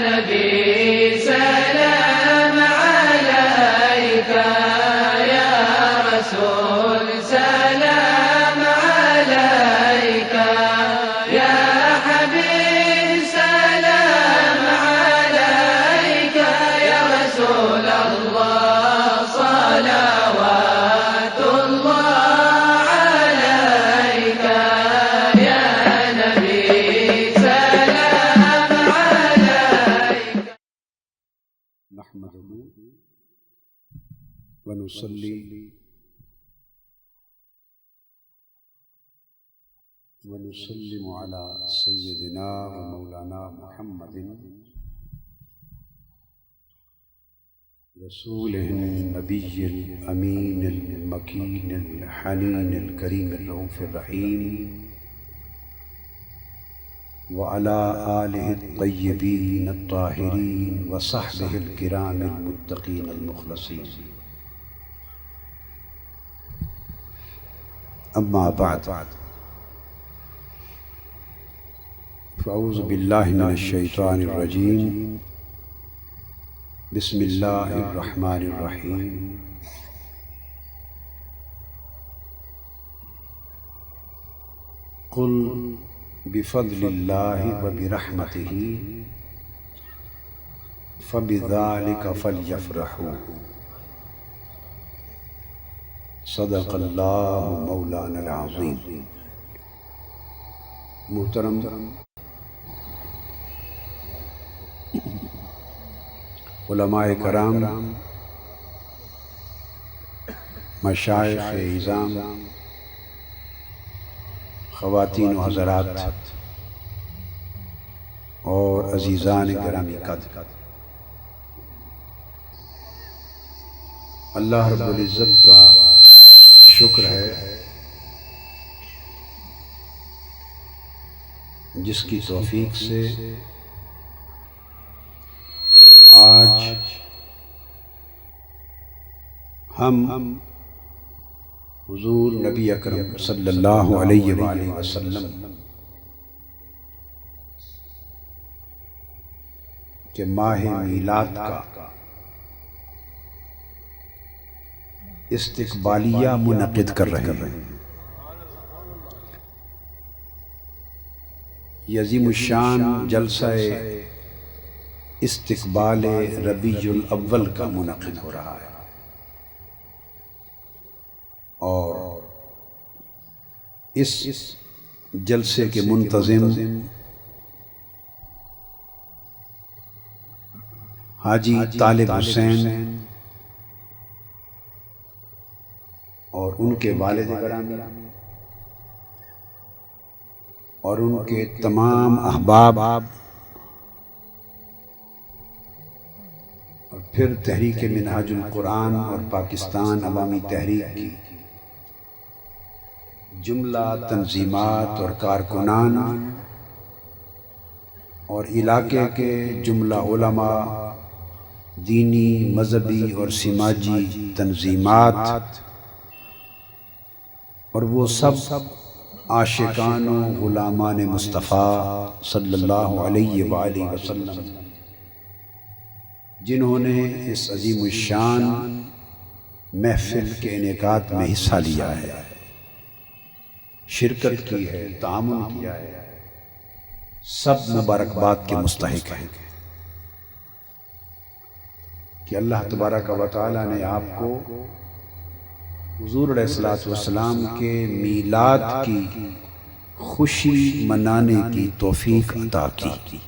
نبي سلام عليك، يا رسول سلام عليك، يا حبيب سلام عليك، يا رسول الله صلوات الله عليك، يا نبي سلام عليك. نحمده ونصلي ونسلم على سيدنا ومولانا محمد رسوله النبي الأمين المكين الحنين الكريم الرؤوف الرحيم، وعلى آله الطيبين الطاهرين وصحبه الكرام المتقين المخلصين. أما بعد، فأعوذ بالله من الشيطان الرجيم. بسم الله الرحمن الرحيم. قل بفضل الله وبرحمته فبذلك فليفرحوا، صدق اللہ مولانا العظیم. محترم علماء کرام، مشائخ اعظام، خواتین و حضرات اور عزیزان گرامی قدر، اللہ رب العزت کا شکر ہے جس کی توفیق سے آج ہم حضور نبی اکرم صلی اللہ علیہ وآلہ وسلم کے ماہ میلاد کا استقبالیہ منعقد کر رہے ہیں. یہ عظیم الشان جلسہ استقبال ربیع الاول کا منعقد ہو رہا ہے، اور اس جلسے کے منتظم حاجی طالب حسین اور ان کے والد گرامی اور ان کے تمام احباب، اور پھر تحریک منہاج القرآن اور پاکستان عوامی تحریک کی جملہ تنظیمات اور کارکنان، اور علاقے کے جملہ علماء، دینی، مذہبی اور سماجی تنظیمات، اور وہ سب عاشقان و غلامان مصطفیٰ صلی اللہ علیہ وآلہ وسلم جنہوں نے اس عظیم الشان محفل کے انعقاد میں حصہ لیا ہے، شرکت کی ہے، تعاون کیا ہے، سب مبارکباد کے مستحق ہیں کہ اللہ تبارک و تعالی نے آپ کو حضور علیہ السلام کے میلاد کی خوشی منانے کی توفیق عطا کی.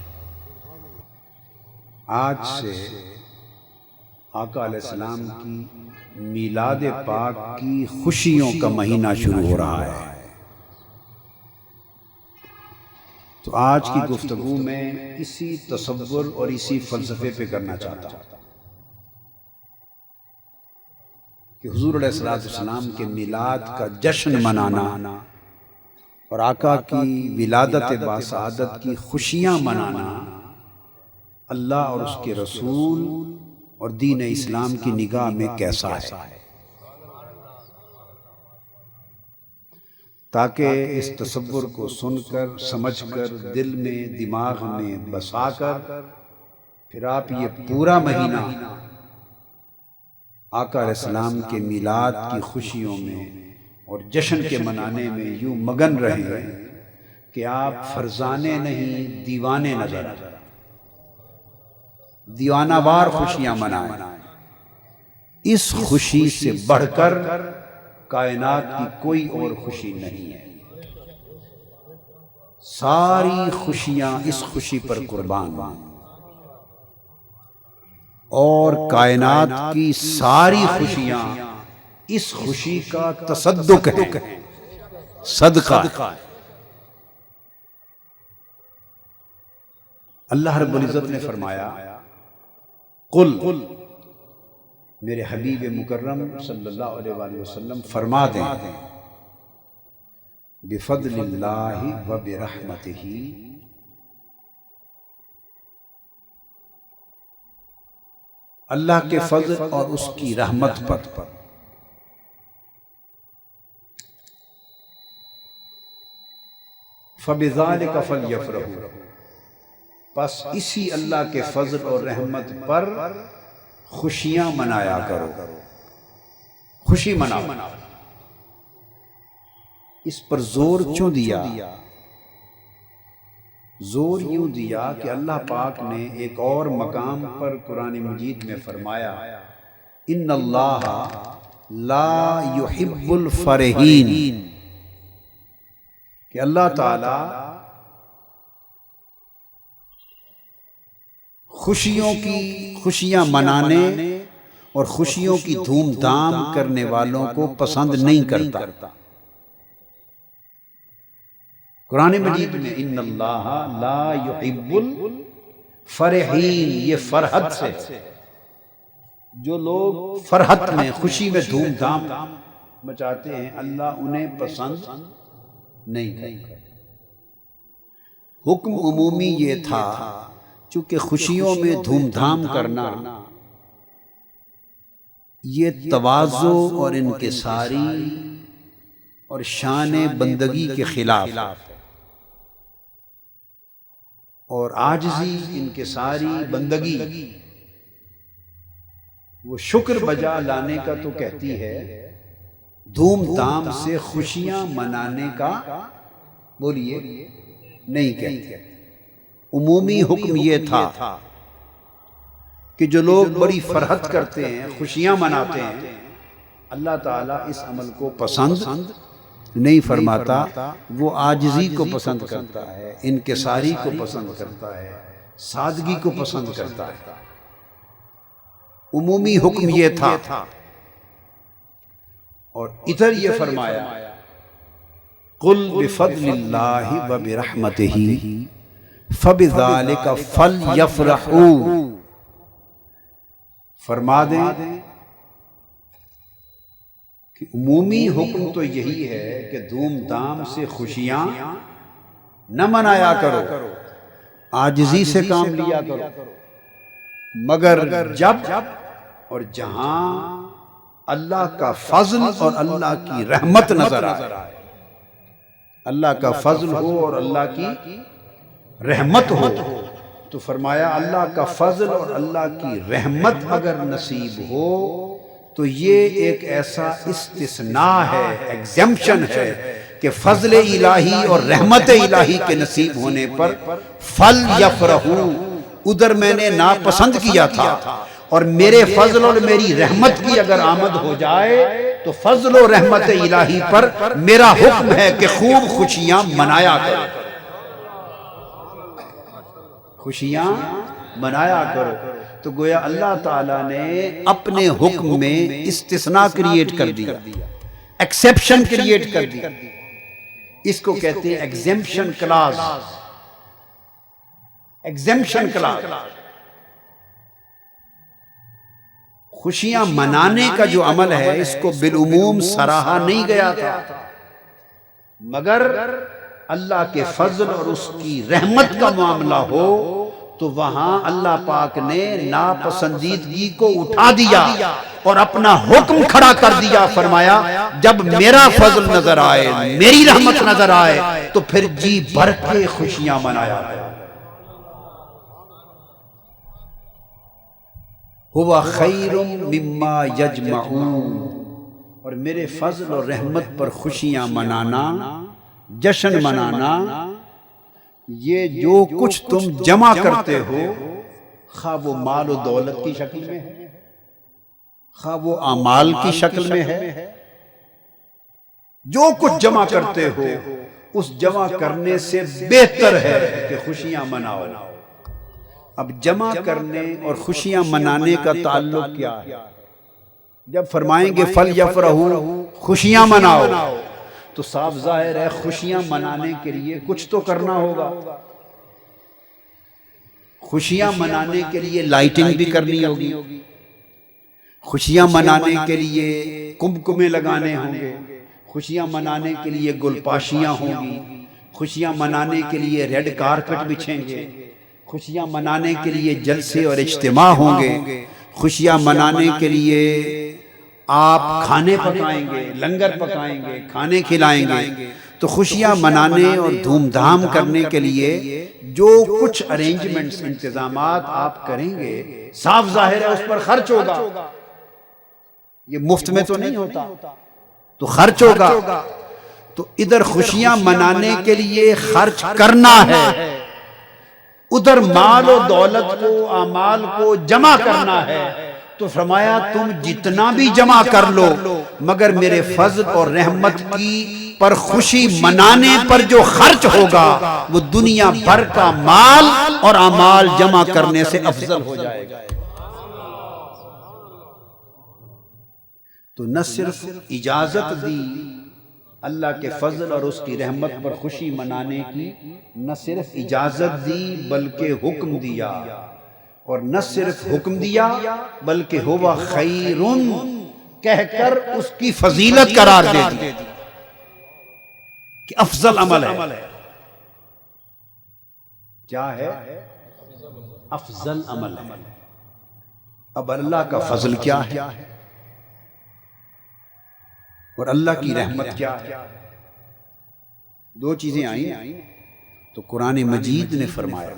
آج سے آقا علیہ السلام کی میلاد پاک کی خوشیوں کا مہینہ شروع ہو رہا ہے. تو آج کی گفتگو میں اسی تصور اور اسی فلسفے پہ کرنا چاہتا ہوں کہ حضور علیہ السلام کے میلاد کا جشن منانا اور آقا کی ولادت باسعادت کی خوشیاں منانا اللہ اور اس کے رسول اور دین اسلام کی نگاہ میں کیسا ہے، تاکہ اس تصور کو سن کر، سمجھ کر، دل میں، دماغ میں بسا کر پھر آپ یہ پورا مہینہ آقا علیہ السلام کے میلاد کی خوشیوں میں اور جشن کے منانے میں یوں مگن رہے کہ آپ فرزانے نہیں دیوانے نظر آئیں، دیوانہ وار خوشیاں منائیں۔ اس خوشی سے بڑھ کر کائنات کی کوئی اور خوشی نہیں ہے، ساری خوشیاں اس خوشی پر قربان ہیں، اور کائنات کی ساری خوشیاں اس خوشی کا تصدق ہے، صدقہ ہے۔ اللہ رب العزت نے فرمایا قل، میرے حبیب مکرم صلی اللہ علیہ وآلہ وسلم فرما دیں، بفضل اللہ و برحمتہ، اللہ کے فضل اور اس کی رحمت پر فبذالک فلیفرحوا، پس اسی اللہ کے فضل اور رحمت پر خوشیاں منایا کرو، خوشی مناؤ۔ اس پر زور کیوں دیا؟ زور یوں دیا کہ اللہ پاک نے ایک اور مقام پر قرآن مجید میں فرمایا ان اللہ لا یحب الفرحین، کہ اللہ تعالی خوشیاں منانے اور خوشیوں کی دھوم دھام کرنے والوں کو پسند نہیں کرتا۔ قرآن مجید میں ان اللہ لا یحب الفرحین، یہ فرحت سے، جو لوگ فرحت میں خوشی میں دھوم دھام مچاتے ہیں اللہ انہیں پسند نہیں کرتا۔ حکم عمومی یہ تھا چونکہ خوشیوں میں دھوم دھام کرنا یہ تواضع اور انکساری اور شان بندگی کے خلاف، اور عاجزی انکساری بندگی وہ شکر بجا لانے کا تو کہتی ہے، دھوم دھام سے خوشیاں منانے کا بولیے نہیں کہتی۔ عمومی حکم یہ تھا کہ جو لوگ بڑی فرحت کرتے ہیں، خوشیاں مناتے ہیں، اللہ تعالیٰ اس عمل کو پسند نہیں فرماتا، وہ عاجزی کو پسند کرتا ہے، انکساری کو پسند کرتا ہے، سادگی کو پسند کرتا ہے۔ عمومی حکم یہ تھا، اور ادھر یہ فرمایا قل بفضل اللہ و برحمتہ فبذالک فلیفرحوا، فرما دیں کہ عمومی حکم تو یہی ہے کہ دھوم دھام سے خوشیاں نہ منایا کرو، عاجزی سے کام لیا کرو، مگر جب اور جہاں اللہ کا فضل اور اللہ کی رحمت نظر آئے، اللہ کا فضل ہو اور اللہ کی رحمت ہو، تو فرمایا اللہ کا فضل اور اللہ کی رحمت اگر نصیب ہو تو یہ ایک ایسا استثناء ہے، ایگزیمپشن ہے کہ فضل الہی اور رحمت الہی کے نصیب ہونے پر فلیفرحوا، ادھر میں نے ناپسند کیا تھا، اور میرے فضل اور میری رحمت کی اگر آمد ہو جائے تو فضل و رحمت الہی پر میرا حکم ہے کہ خوب خوشیاں منایا کرو، خوشیاں منایا کرو۔ تو گویا اللہ تعالیٰ نے اپنے حکم میں استثناء کریٹ کر دیا، ایکسیپشن کریٹ کر دی، اس کو کہتے ہیں ایگزیمپشن کلاز، ایگزیمپشن کلاز۔ خوشیاں منانے کا جو عمل ہے اس کو بالعموم سراہا نہیں گیا تھا، مگر اللہ کے فضل اور اس کی رحمت کا معاملہ ہو تو وہاں اللہ پاک نے ناپسندیدگی کو اٹھا دیا اور اپنا حکم کھڑا کر دیا، فرمایا جب میرا فضل نظر آئے، میری رحمت نظر آئے تو پھر جی بھر کے خوشیاں منایا۔ ہوا خیر مما یجمعون، اور میرے فضل اور رحمت پر خوشیاں منانا، جشن منانا، یہ جو کچھ تم جمع کرتے ہو، خواہ وہ مال و دولت کی شکل میں ہے، خواہ وہ اعمال کی شکل میں ہے، جو کچھ جمع کرتے ہو اس جمع کرنے سے بہتر ہے کہ خوشیاں مناؤ۔ اب جمع کرنے اور خوشیاں منانے کا تعلق کیا ہے؟ جب فرمائیں گے فَلْيَفْرَحُوا، خوشیاں مناؤ، تو صاف ظاہر ہے خوشیاں منانے کے لیے کچھ تو کرنا ہوگا۔ خوشیاں منانے کے لیے لائٹنگ بھی کرنی ہوگی، خوشیاں منانے کے لیے کمکمے لگانے ہوں گے، خوشیاں منانے کے لیے گلپاشیاں ہوں گی، خوشیاں منانے کے لیے ریڈ کارپٹ بچھیں گے، خوشیاں منانے کے لیے جلسے اور اجتماع ہوں گے، خوشیاں منانے کے لیے آپ کھانے پکائیں گے، لنگر پکائیں گے، کھانے کھلائیں گے۔ تو خوشیاں منانے اور دھوم دھام کرنے کے لیے جو کچھ ارینجمنٹس، انتظامات آپ کریں گے، صاف ظاہر ہے اس پر خرچ ہوگا، یہ مفت میں تو نہیں ہوتا، تو خرچ ہوگا۔ تو ادھر خوشیاں منانے کے لیے خرچ کرنا ہے، ادھر مال و دولت کو، اعمال کو جمع کرنا ہے۔ تو فرمایا تم جتنا بھی جمع کر لو، مگر میرے فضل اور رحمت کی پر خوشی منانے پر جو خرچ ہوگا وہ دنیا بھر کا مال اور اعمال جمع کرنے سے افضل ہو جائے گا۔ تو نہ صرف اجازت دی اللہ کے فضل اور اس کی رحمت پر خوشی منانے کی، نہ صرف اجازت دی بلکہ حکم دیا، اور نہ صرف حکم دیا بلکہ ہوا خیرن کہہ کر اس کی فضیلت قرار دے دی کہ افضل عمل ہے۔ کیا ہے؟ افضل عمل ہے۔ اب اللہ کا فضل کیا ہے اور اللہ کی رحمت کیا ہے؟ دو چیزیں آئیں تو قرآن مجید نے فرمایا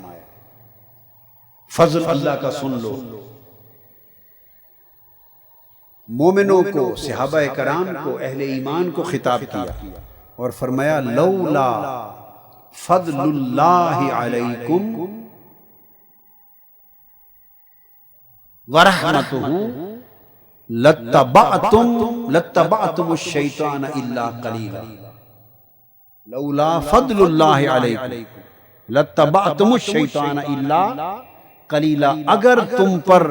فضل اللہ کا سن لو۔ مومنوں کو، صحابہ کرام کو، اہل ایمان کو خطاب کیا اور فرمایا لولا فضل اللہ علیکم ورحمتہ لاتبعتم الشیطان الا قلیلا، لولا فضل اللہ علیکم لاتبعتم الشیطان الا قلیلا، اگر تم پر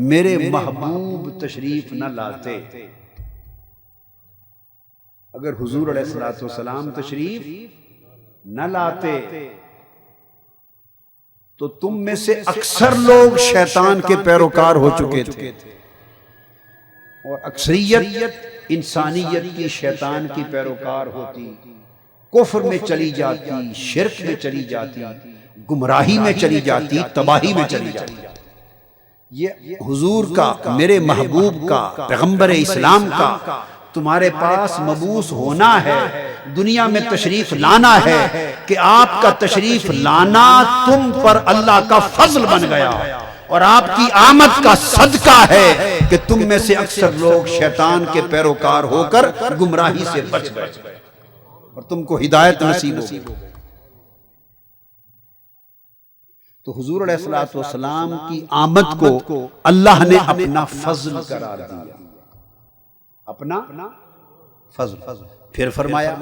میرے محبوب تشریف نہ لاتے، اگر حضور علیہ الصلوۃ والسلام تشریف نہ لاتے تو تم میں سے اکثر لوگ شیطان کے پیروکار ہو چکے تھے، اور اکثریت انسانیت کی شیطان کی پیروکار ہوتی، کفر میں چلی جاتی، شرک میں چلی جاتی، گمراہی میں چلی جاتی، تباہی میں چلی جاتی۔ یہ حضور کا، میرے محبوب کا، پیغمبر اسلام کا تمہارے پاس مبعوث ہونا ہے، دنیا میں تشریف لانا ہے کہ آپ کا تشریف لانا تم پر اللہ کا فضل بن گیا، اور آپ کی آمد کا صدقہ ہے کہ تم میں سے اکثر لوگ شیطان کے پیروکار ہو کر گمراہی سے بچ گئے اور تم کو ہدایت نصیب ہو گئی۔ تو حضور علیہ الصلوۃ والسلام کی آمد کو اللہ نے اپنا فضل قرار دیا، اپنا فضل۔ پھر فرمایا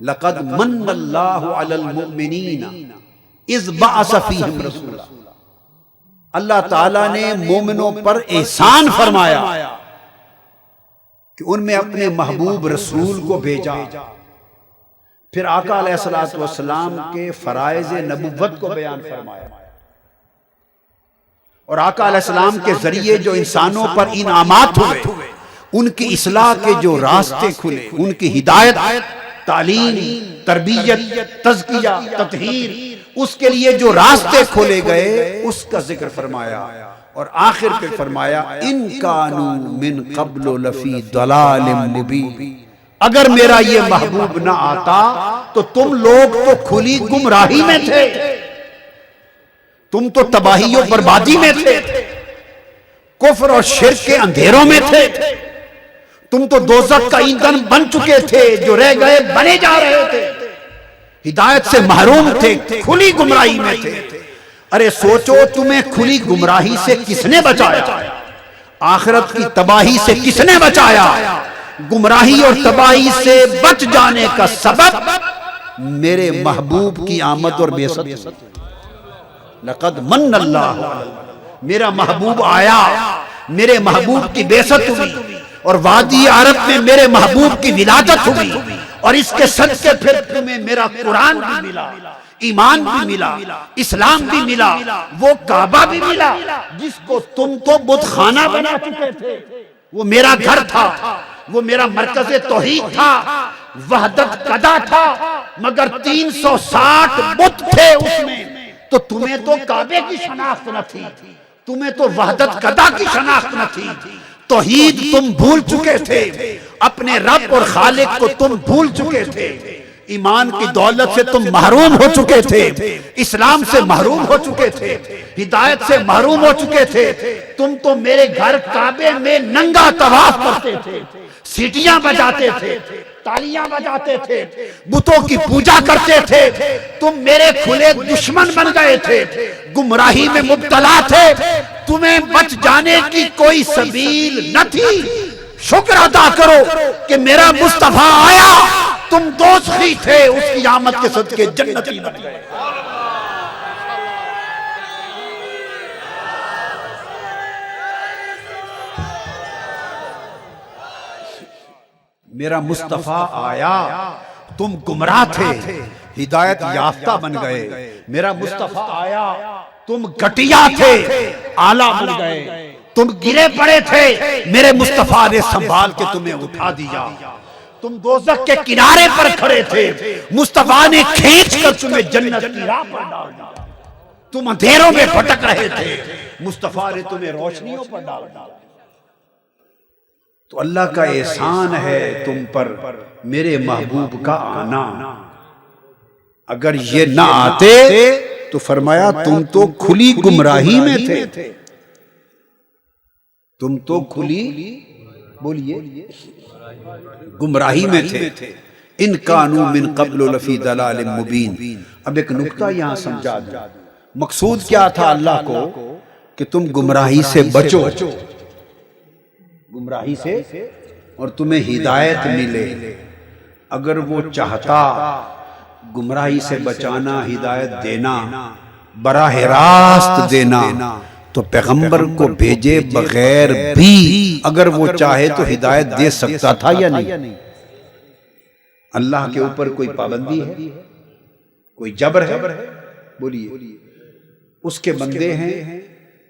لقد من اللہ علی المؤمنین اذ بعث فیہم رسولا، اللہ تعالیٰ نے مومنوں پر احسان فرمایا کہ ان میں اپنے محبوب رسول کو بھیجا، پھر آقا علیہ الصلوۃ والسلام کے فرائض نبوت کو بیان فرمایا، اور آقا علیہ السلام کے ذریعے جو انسانوں پر انعامات ہوئے، ان کی اصلاح کے جو راستے کھلے، ان کی ہدایت، تعلیم، تربیت، تزکیہ، تطہیر، اس کے لیے جو راستے کھولے گئے اس کا ذکر فرمایا، اور آخر پہ فرمایا ان کانوا من قبل لفی ضلال مبین، اگر میرا یہ محبوب نہ آتا تو تم لوگ تو کھلی گمراہی میں تھے، تم تو تباہی و بربادی میں تھے، کفر اور شرک کے اندھیروں میں تھے، تم تو دوزخ کا ایندھن بن چکے تھے، جو رہ گئے بنے جا رہے تھے، ہدایت سے محروم تھے، کھلی گمراہی میں تھے۔ ارے سوچو تمہیں کھلی گمراہی سے کس نے بچایا؟ آخرت کی تباہی سے کس نے بچایا؟ گمراہی اور تباہی سے بچ جانے کا سبب میرے محبوب کی آمد اور بعثت۔ لقد من اللہ، میرا محبوب آیا، میرے محبوب کی بعثت ہوئی، اور وادی عرب میں میرے محبوب کی ولادت ہوئی، اور اس کے صدقے پھر تمہیں میرا قرآن بھی ملا، ایمان بھی ملا، اسلام بھی ملا، وہ کعبہ بھی ملا جس کو تم تو بت خانہ بنا چکے تھے۔ وہ میرا گھر تھا، وہ میرا مرکز توحید تھا، وحدت قدا تھا، مگر 360 بت تھے اس میں۔ تو تمہیں تو کعبے کی شناخت نہ تھی، تمہیں تو وحدت قدا کی شناخت نہ تھی، توحید تم بھول چکے تھے، اپنے رب اور خالق کو تم بھول چکے تھے، ایمان کی دولت سے تم محروم ہو چکے تھے، اسلام سے محروم ہو چکے تھے، ہدایت سے محروم ہو چکے تھے۔ تم تو میرے گھر کعبے میں ننگا طواف کرتے تھے، سیٹیاں بجاتے تھے، تالیاں بجاتے تھے، بتوں کی پوجا کرتے تھے، تم میرے کھلے دشمن بن گئے تھے، گمراہی میں مبتلا تھے، تمہیں بچ جانے کی کوئی سبیل نہ تھی۔ شکر ادا کرو کہ میرا مصطفیٰ آیا، تم دوزخی تھے، اس کی آمد کے صدقے جنتی بن گئے۔ میرا مصطفیٰ آیا، تم گمراہ تھے، ہدایت یافتہ بن گئے۔ میرا مصطفیٰ آیا، تم گھٹیا تھے، آلہ بن گئے۔ تم گرے پڑے تھے، میرے مصطفیٰ نے سنبھال کے تمہیں اٹھا دیا۔ تم دوزخ کے کنارے پر کھڑے تھے، مصطفیٰ نے کھینچ کر تمہیں جنت کی راہ پر ڈال دیا۔ تم اندھیروں میں بھٹک رہے تھے، مصطفیٰ نے تمہیں روشنیوں پر ڈال دیا۔ تو اللہ کا احسان ہے تم پر میرے محبوب کا آنا۔ اگر یہ نہ آتے تو فرمایا تم تو کھلی گمراہی میں تھے، تم تو کھلی بولیے گمراہی میں تھے۔ ان کانوا من قبل لفی ضلال مبین۔ اب ایک نکتہ یہاں سمجھا دوں، مقصود کیا تھا اللہ کو کہ تم گمراہی سے بچو، گمراہی سے، اور تمہیں ہدایت ملے۔ اگر وہ چاہتا گمراہی سے بچانا، ہدایت دینا، براہ راست دینا، تو پیغمبر کو بھیجے بغیر بھی اگر وہ چاہے تو ہدایت دے سکتا تھا یا نہیں؟ اللہ کے اوپر کوئی پابندی ہے؟ کوئی جبر ہے؟ بولیے۔ اس کے بندے ہیں،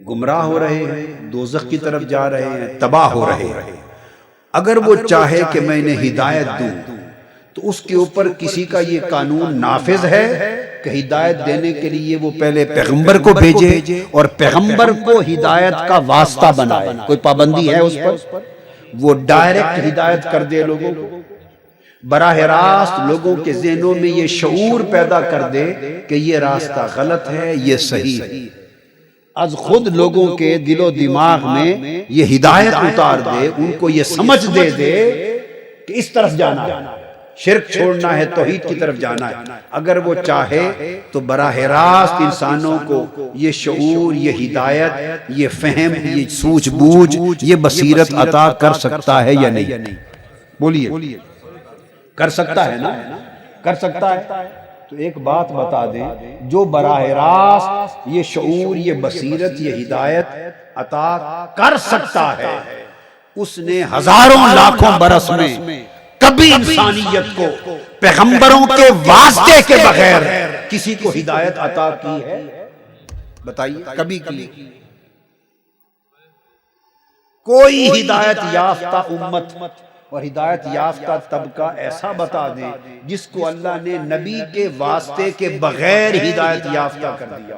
گمراہ ہو رہے ہیں، دوزخ کی طرف جا رہے ہیں، تباہ ہو رہے ہیں۔ اگر وہ چاہے کہ میں انہیں ہدایت دوں تو اس کے اوپر کسی کا یہ قانون نافذ ہے کہ ہدایت دینے کے لیے وہ پہلے پیغمبر کو بھیجے اور پیغمبر کو ہدایت کا واسطہ بنائے؟ کوئی پابندی ہے اس پر؟ وہ ڈائریکٹ ہدایت کر دے لوگوں کو، براہ راست لوگوں کے ذہنوں میں یہ شعور پیدا کر دے کہ یہ راستہ غلط ہے، یہ صحیح ہے، از خود لوگوں کے دل و دماغ میں یہ ہدایت اتار دے، ان کو یہ سمجھ دے کہ اس طرف جانا ہے، شرک چھوڑنا ہے، توحید کی طرف جانا ہے۔ اگر وہ چاہے تو براہ راست انسانوں کو یہ شعور، یہ ہدایت، یہ فہم، یہ سوجھ بوجھ، یہ بصیرت عطا کر سکتا ہے یا نہیں؟ بولیے، کر سکتا ہے نا؟ کر سکتا ہے۔ تو ایک بات بتا دیں، جو براہ راست یہ شعور، یہ بصیرت، یہ ہدایت عطا کر سکتا ہے، اس نے ہزاروں لاکھوں برس میں کبھی انسانیت کو پیغمبروں کے واسطے کے بغیر کسی کو ہدایت عطا کی ہے؟ بتائیے، کبھی کی؟ کوئی ہدایت یافتہ امت اور ہدایت یافتہ طبقہ ایسا بتا دیں جس کو اللہ نے نبی کے واسطے کے بغیر ہدایت یافتہ کر دیا؟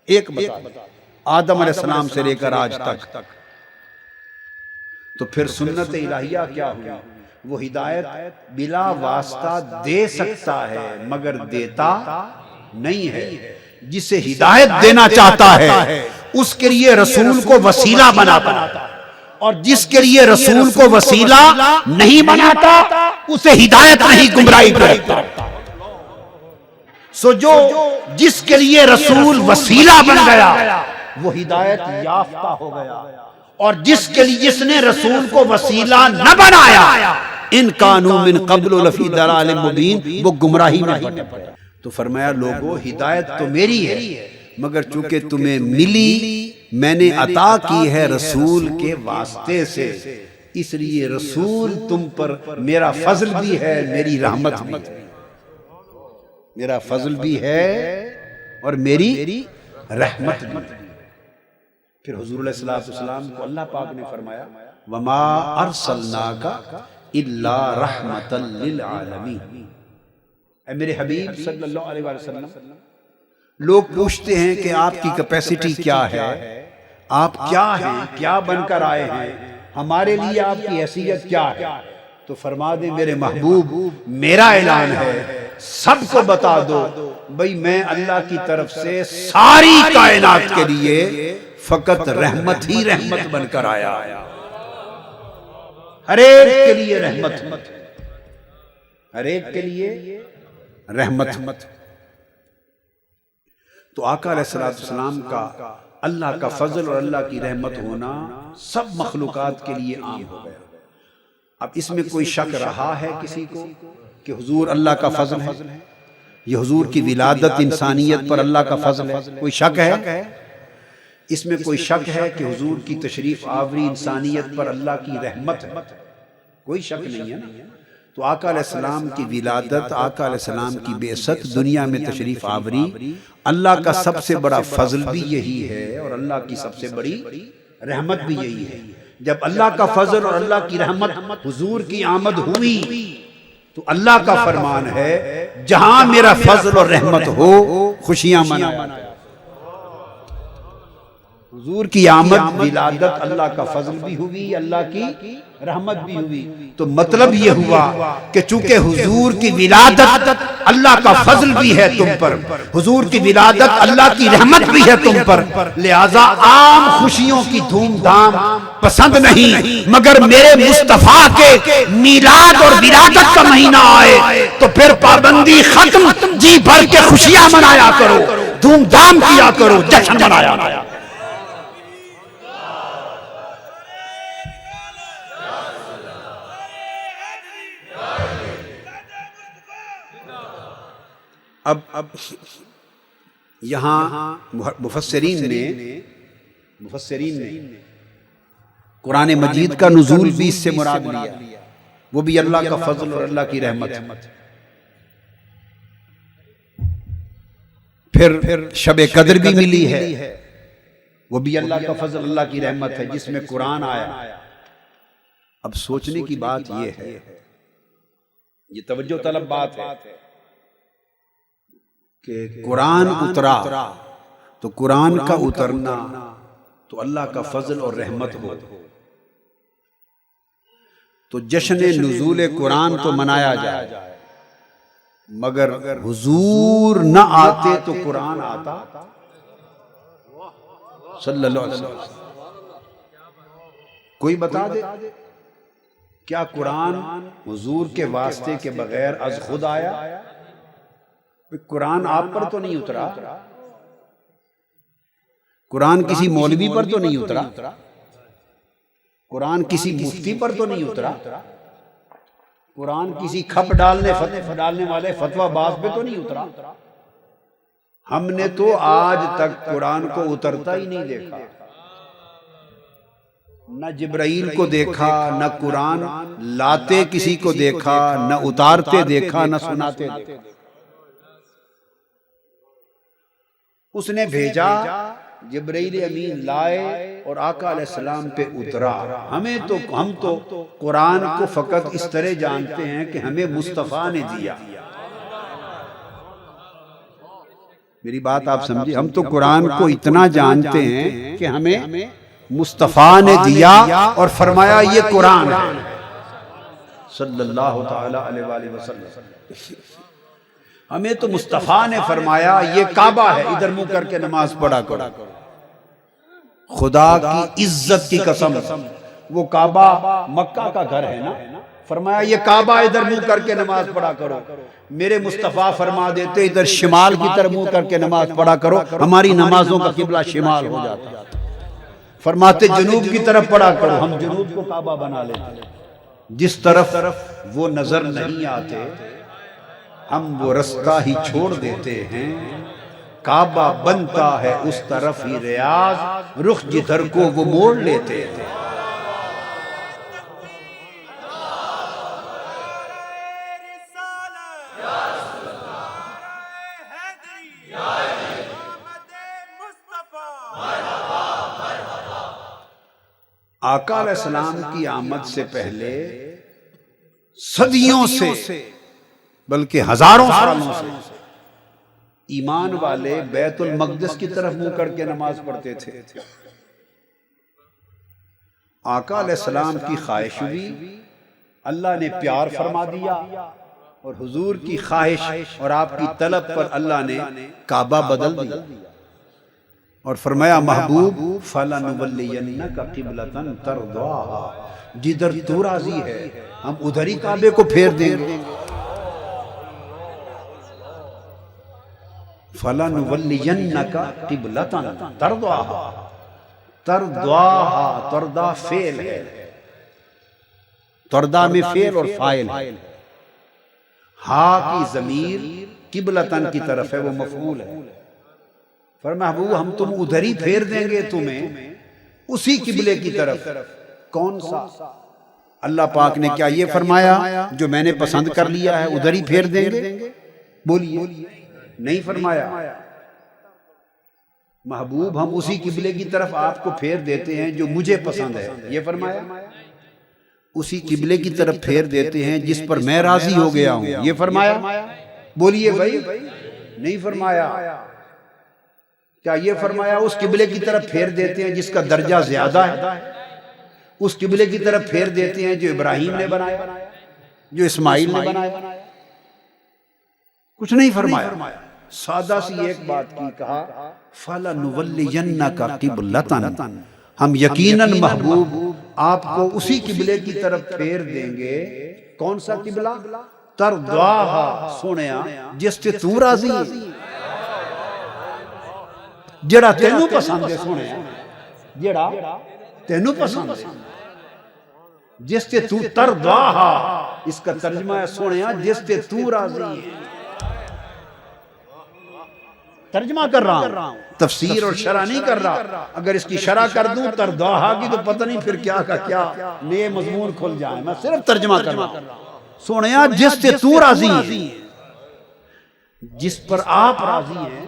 ایک بتا دیں، آدم علیہ السلام سے لے کر آج تک۔ تو پھر سنت الہیہ کیا ہوئی؟ وہ ہدایت بلا واسطہ دے سکتا ہے مگر دیتا نہیں ہے۔ جسے ہدایت دینا چاہتا ہے اس کے لیے رسول کو وسیلہ بناتا، اور جس کے لیے رسول کو وسیلہ نہیں بناتا اسے ہدایت نہیں گمراہی پہ رکھتا۔ سو جو جس کے لیے رسول وسیلہ بن گیا وہ ہدایت یافتہ ہو گیا، اور جس نے رسول کو وسیلہ نہ بنایا ان کانوا من قبل لفی ضلال مبین، وہ گمراہی میں بھٹک گیا۔ تو فرمایا لوگوں ہدایت تو میری ہے، مگر چونکہ تمہیں ملی میں نے عطا کی ہے رسول کے واسطے سے، اس لیے رسول تم پر میرا فضل بھی ہے، میری رحمت بھی ہے، میرا فضل بھی ہے اور میری رحمت بھی ہے۔ پھر حضور علیہ الصلوۃ والسلام کو اللہ پاک نے فرمایا وما ارسلناک الا رحمتا للعالمین، اے میرے حبیب صلی اللہ علیہ وسلم، لوگ پوچھتے ہیں کہ آپ کی کیپیسٹی کیا ہے، آپ کیا ہیں، کیا بن کر آئے ہیں، ہمارے لیے آپ کی حیثیت کیا ہے؟ تو فرما دیں میرے محبوب میرا اعلان ہے سب کو بتا دو بھئی میں اللہ کی طرف سے ساری کائنات کے لیے فقط رحمت ہی رحمت بن کر آیا، ہر ایک کے لیے رحمت، ہر ایک کے لیے رحمت۔ تو آقا علیہ السلام کا اللہ کا فضل اور اللہ کی رحمت ہونا سب مخلوقات کے لیے عام ہو گیا۔ اب اس میں کوئی شک رہا ہے کسی کو کہ حضور اللہ کا فضل ہے، یہ حضور کی ولادت انسانیت پر اللہ کا فضل ہے، کوئی شک ہے؟ اس میں کوئی شک ہے کہ حضور کی تشریف آوری انسانیت پر اللہ کی رحمت ہے؟ کوئی شک نہیں ہے نا۔ تو آقا علیہ السلام کی ولادت، آقا علیہ السلام کی بعثت، دنیا میں تشریف آوری اللہ کا سب سے بڑا فضل بھی یہی ہے اور اللہ کی سب سے بڑی رحمت بھی یہی ہے۔ جب اللہ کا فضل اور اللہ کی رحمت حضور کی آمد ہوئی تو اللہ کا فرمان ہے جہاں میرا فضل اور رحمت ہو خوشیاں منایا۔ حضور کی آمد ولادت اللہ کا فضل بھی ہوئی، اللہ کی رحمت بھی ہوئی۔ تو مطلب یہ ہوا کہ چونکہ حضور کی ولادت اللہ کا فضل بھی ہے تم پر، حضور کی ولادت اللہ کی رحمت بھی ہے تم پر، لہذا عام خوشیوں کی دھوم دھام پسند نہیں، مگر میرے مصطفیٰ کے میلاد اور ولادت کا مہینہ آئے تو پھر پابندی ختم، جی بھر کے خوشیاں منایا کرو، دھوم دھام کیا کرو، جشن منایا کرو۔ اب یہاں مفسرین نے قرآن مجید کا نزول بھی اس سے مراد لیا، وہ بھی اللہ کا فضل اور اللہ کی رحمت۔ پھر شب قدر بھی ملی ہے، وہ بھی اللہ کا فضل اللہ کی رحمت ہے جس میں قرآن آیا۔ اب سوچنے کی بات یہ ہے، یہ توجہ طلب بات ہے کہ قرآن اترا تو قرآن کا اترنا تو اللہ کا فضل اور رحمت ہو، تو جشن نزول قرآن تو منایا جائے، مگر حضور نہ آتے تو قرآن آتا صلی اللہ علیہ وسلم۔ کوئی بتا دے کیا قرآن حضور کے واسطے کے بغیر از خود آیا؟ قرآن آپ پر تو نہیں اترا، قرآن کسی مولوی پر تو نہیں اترا، قرآن کسی مفتی پر تو نہیں اترا، قرآن کسی کھپ ڈالنے والے فتویٰ باز پہ تو نہیں اترا۔ ہم نے تو آج تک قرآن کو اترتا ہی نہیں دیکھا، نہ جبرائیل کو دیکھا، نہ قرآن لاتے کسی کو دیکھا، نہ اتارتے دیکھا، نہ سناتے دیکھا۔ اس نے بھیجا، جبرائیل امین لائے اور آقا علیہ السلام پہ اترا۔ ہم تو قرآن کو فقط اس طرح جانتے ہیں کہ ہمیں مصطفیٰ نے دیا۔ میری بات آپ سمجھیں، ہم تو قرآن کو اتنا جانتے ہیں کہ ہمیں مصطفیٰ نے دیا اور فرمایا یہ قرآن ہے صلی اللہ تعالی علیہ وآلہ وسلم۔ ہمیں تو مصطفیٰ نے فرمایا یہ کعبہ ہے، ادھر منہ کر کے نماز پڑھا کرو۔ خدا کی عزت کی قسم، وہ کعبہ مکہ کا گھر ہے نا، فرمایا یہ کعبہ ادھر منہ کر کے نماز پڑھا کرو، میرے مصطفیٰ فرما دیتے ادھر شمال کی طرف منہ کر کے نماز پڑھا کرو، ہماری نمازوں کا قبلہ شمال ہو جاتا، فرماتے جنوب کی طرف پڑھا کرو، ہم جنوب کو کعبہ بنا لیتے، جس طرف وہ نظر نہیں آتے ہم وہ رستہ ہی چھوڑ دیتے ہیں، کعبہ بنتا ہے اس طرف ہی ریاض، رخ جدھر کو وہ موڑ لیتے تھے۔ آقا علیہ السلام کی آمد سے پہلے صدیوں سے بلکہ ہزاروں سالوں سے ایمان والے بیت المقدس کی طرف منہ کر کے نماز پڑھتے تھے۔ آقا علیہ السلام کی خواہش ہوئی، اللہ نے پیار فرما دیا، اور حضور کی خواہش اور آپ کی طلب پر اللہ نے کعبہ بدل دیا اور فرمایا محبوب فَلَنُوَلِّيَنَّكَ قِبْلَةً تَرْضَاهَا، جدھر تو راضی ہے ہم ادھر ہی کعبے کو پھیر دیں گے۔ فَلَنُوَلِّيَنَّكَ قِبْلَةً تَرْضَاهَا، ترضاها ترضا فعل ہے، ترضا میں فعل اور فاعل ہے، ہا کی ضمیر قبلتن کی طرف ہے، وہ مفعول ہے۔ فرمایا محبوب ہم تم ادھر ہی پھیر دیں گے تمہیں اسی قبلے کی طرف۔ کون سا؟ اللہ پاک نے کیا یہ فرمایا جو میں نے پسند کر لیا ہے ادھر ہی پھیر دیں گے؟ بولیے، نہیں فرمایا۔ محبوب ہم اسی قبلے کی طرف آپ کو پھیر دیتے ہیں جو مجھے پسند ہے، یہ فرمایا۔ اسی قبلے کی طرف پھیر دیتے ہیں جس پر میں راضی ہو گیا ہوں، یہ فرمایا۔ بولیے بھائی، نہیں فرمایا۔ کیا یہ فرمایا اس قبلے کی طرف پھیر دیتے ہیں جس کا درجہ زیادہ ہے، اس قبلے کی طرف پھیر دیتے ہیں جو ابراہیم نے بنایا، جو اسماعیل نے بنایا؟ کچھ نہیں فرمایا، سادہ سی ایک بات کی، کہا فَلَنُوَلِّيَنَّكَ قِبْلَةً، ہم یقیناً محبوب آپ کو اسی قبلے کی طرف پھیر دیں گے۔ کون سا قبلہ؟ ترضاها، سونیا جس سے تو راضی ہے، جڑا تینوں پسند ہے، سونیا جڑا تینوں پسند ہے، جس سے تو ترضاها، اس کا ترجمہ ہے سونیا جس سے تو راضی ہے۔ ترجمہ کر رہا ہوں، تفسیر اور شرح نہیں کر رہا، اگر اس کی شرح کر دوں ترضاها کی تو پتہ نہیں پھر کیا کا کیا نئے مضمون کھل جائیں، میں صرف ترجمہ کر رہا ہوں۔ سونیا جس سے تو راضی ہے، جس پر آپ راضی ہیں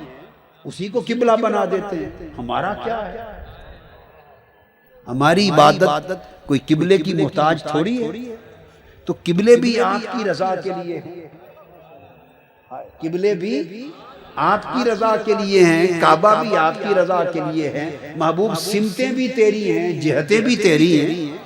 اسی کو قبلہ بنا دیتے ہیں۔ ہمارا کیا ہے؟ ہماری عبادت کوئی قبلے کی محتاج تھوڑی ہے، تو قبلے بھی آپ کی رضا کے لیے ہیں، قبلے بھی آپ کی رضا کے لیے ہیں، کعبہ بھی آپ کی رضا کے لیے ہیں۔ محبوب سمتیں بھی تیری ہیں، جہتیں بھی تیری ہیں،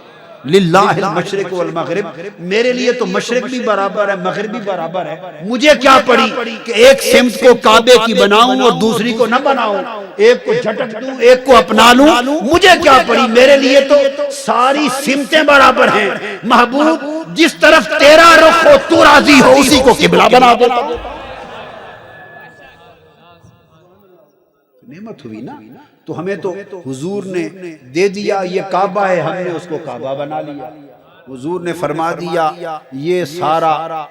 للہ المشرق والمغرب، میرے لیے تو مشرق بھی برابر ہے، مغرب بھی برابر ہے، مجھے کیا پڑی کہ ایک سمت کو کعبے کی بناؤں اور دوسری کو نہ بناؤں، ایک کو جھٹک دوں ایک کو اپنا لوں، مجھے کیا پڑی، میرے لیے تو ساری سمتیں برابر ہیں۔ محبوب جس طرف تیرا رخ ہو تو راضی ہو اسی کو قبلہ بنا دیتا۔ نعمت ہوئی نا، تو ہمیں تو حضور نے دے دیا، یہ کعبہ ہے، ہم نے اس کو کعبہ بنا لیا۔ حضور نے فرما دیا یہ سارا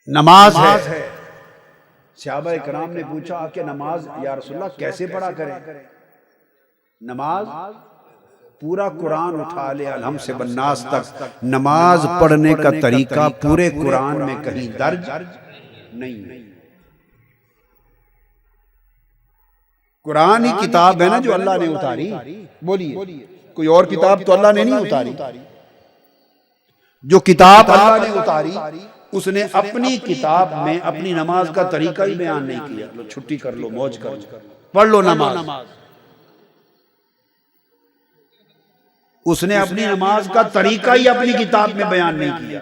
نماز ہے۔ صحابہ کرام نے پوچھا کہ نماز یا رسول اللہ کیسے پڑھا کریں؟ نماز پورا قرآن اٹھا لے الحم سے بالناس تک، نماز پڑھنے کا طریقہ پورے قرآن میں کہیں درج نہیں۔ قرآن ہی کتاب ہے نا جو اللہ نے اتاری، بولیے کوئی اور کتاب تو اللہ نے نہیں اتاری۔ جو کتاب اللہ نے اتاری اس نے اپنی کتاب میں اپنی نماز کا طریقہ ہی بیان نہیں کیا۔ لو چھٹی کر لو، موج کر لو، پڑھ لو نماز۔ اس نے اپنی نماز کا طریقہ ہی اپنی کتاب میں بیان نہیں کیا۔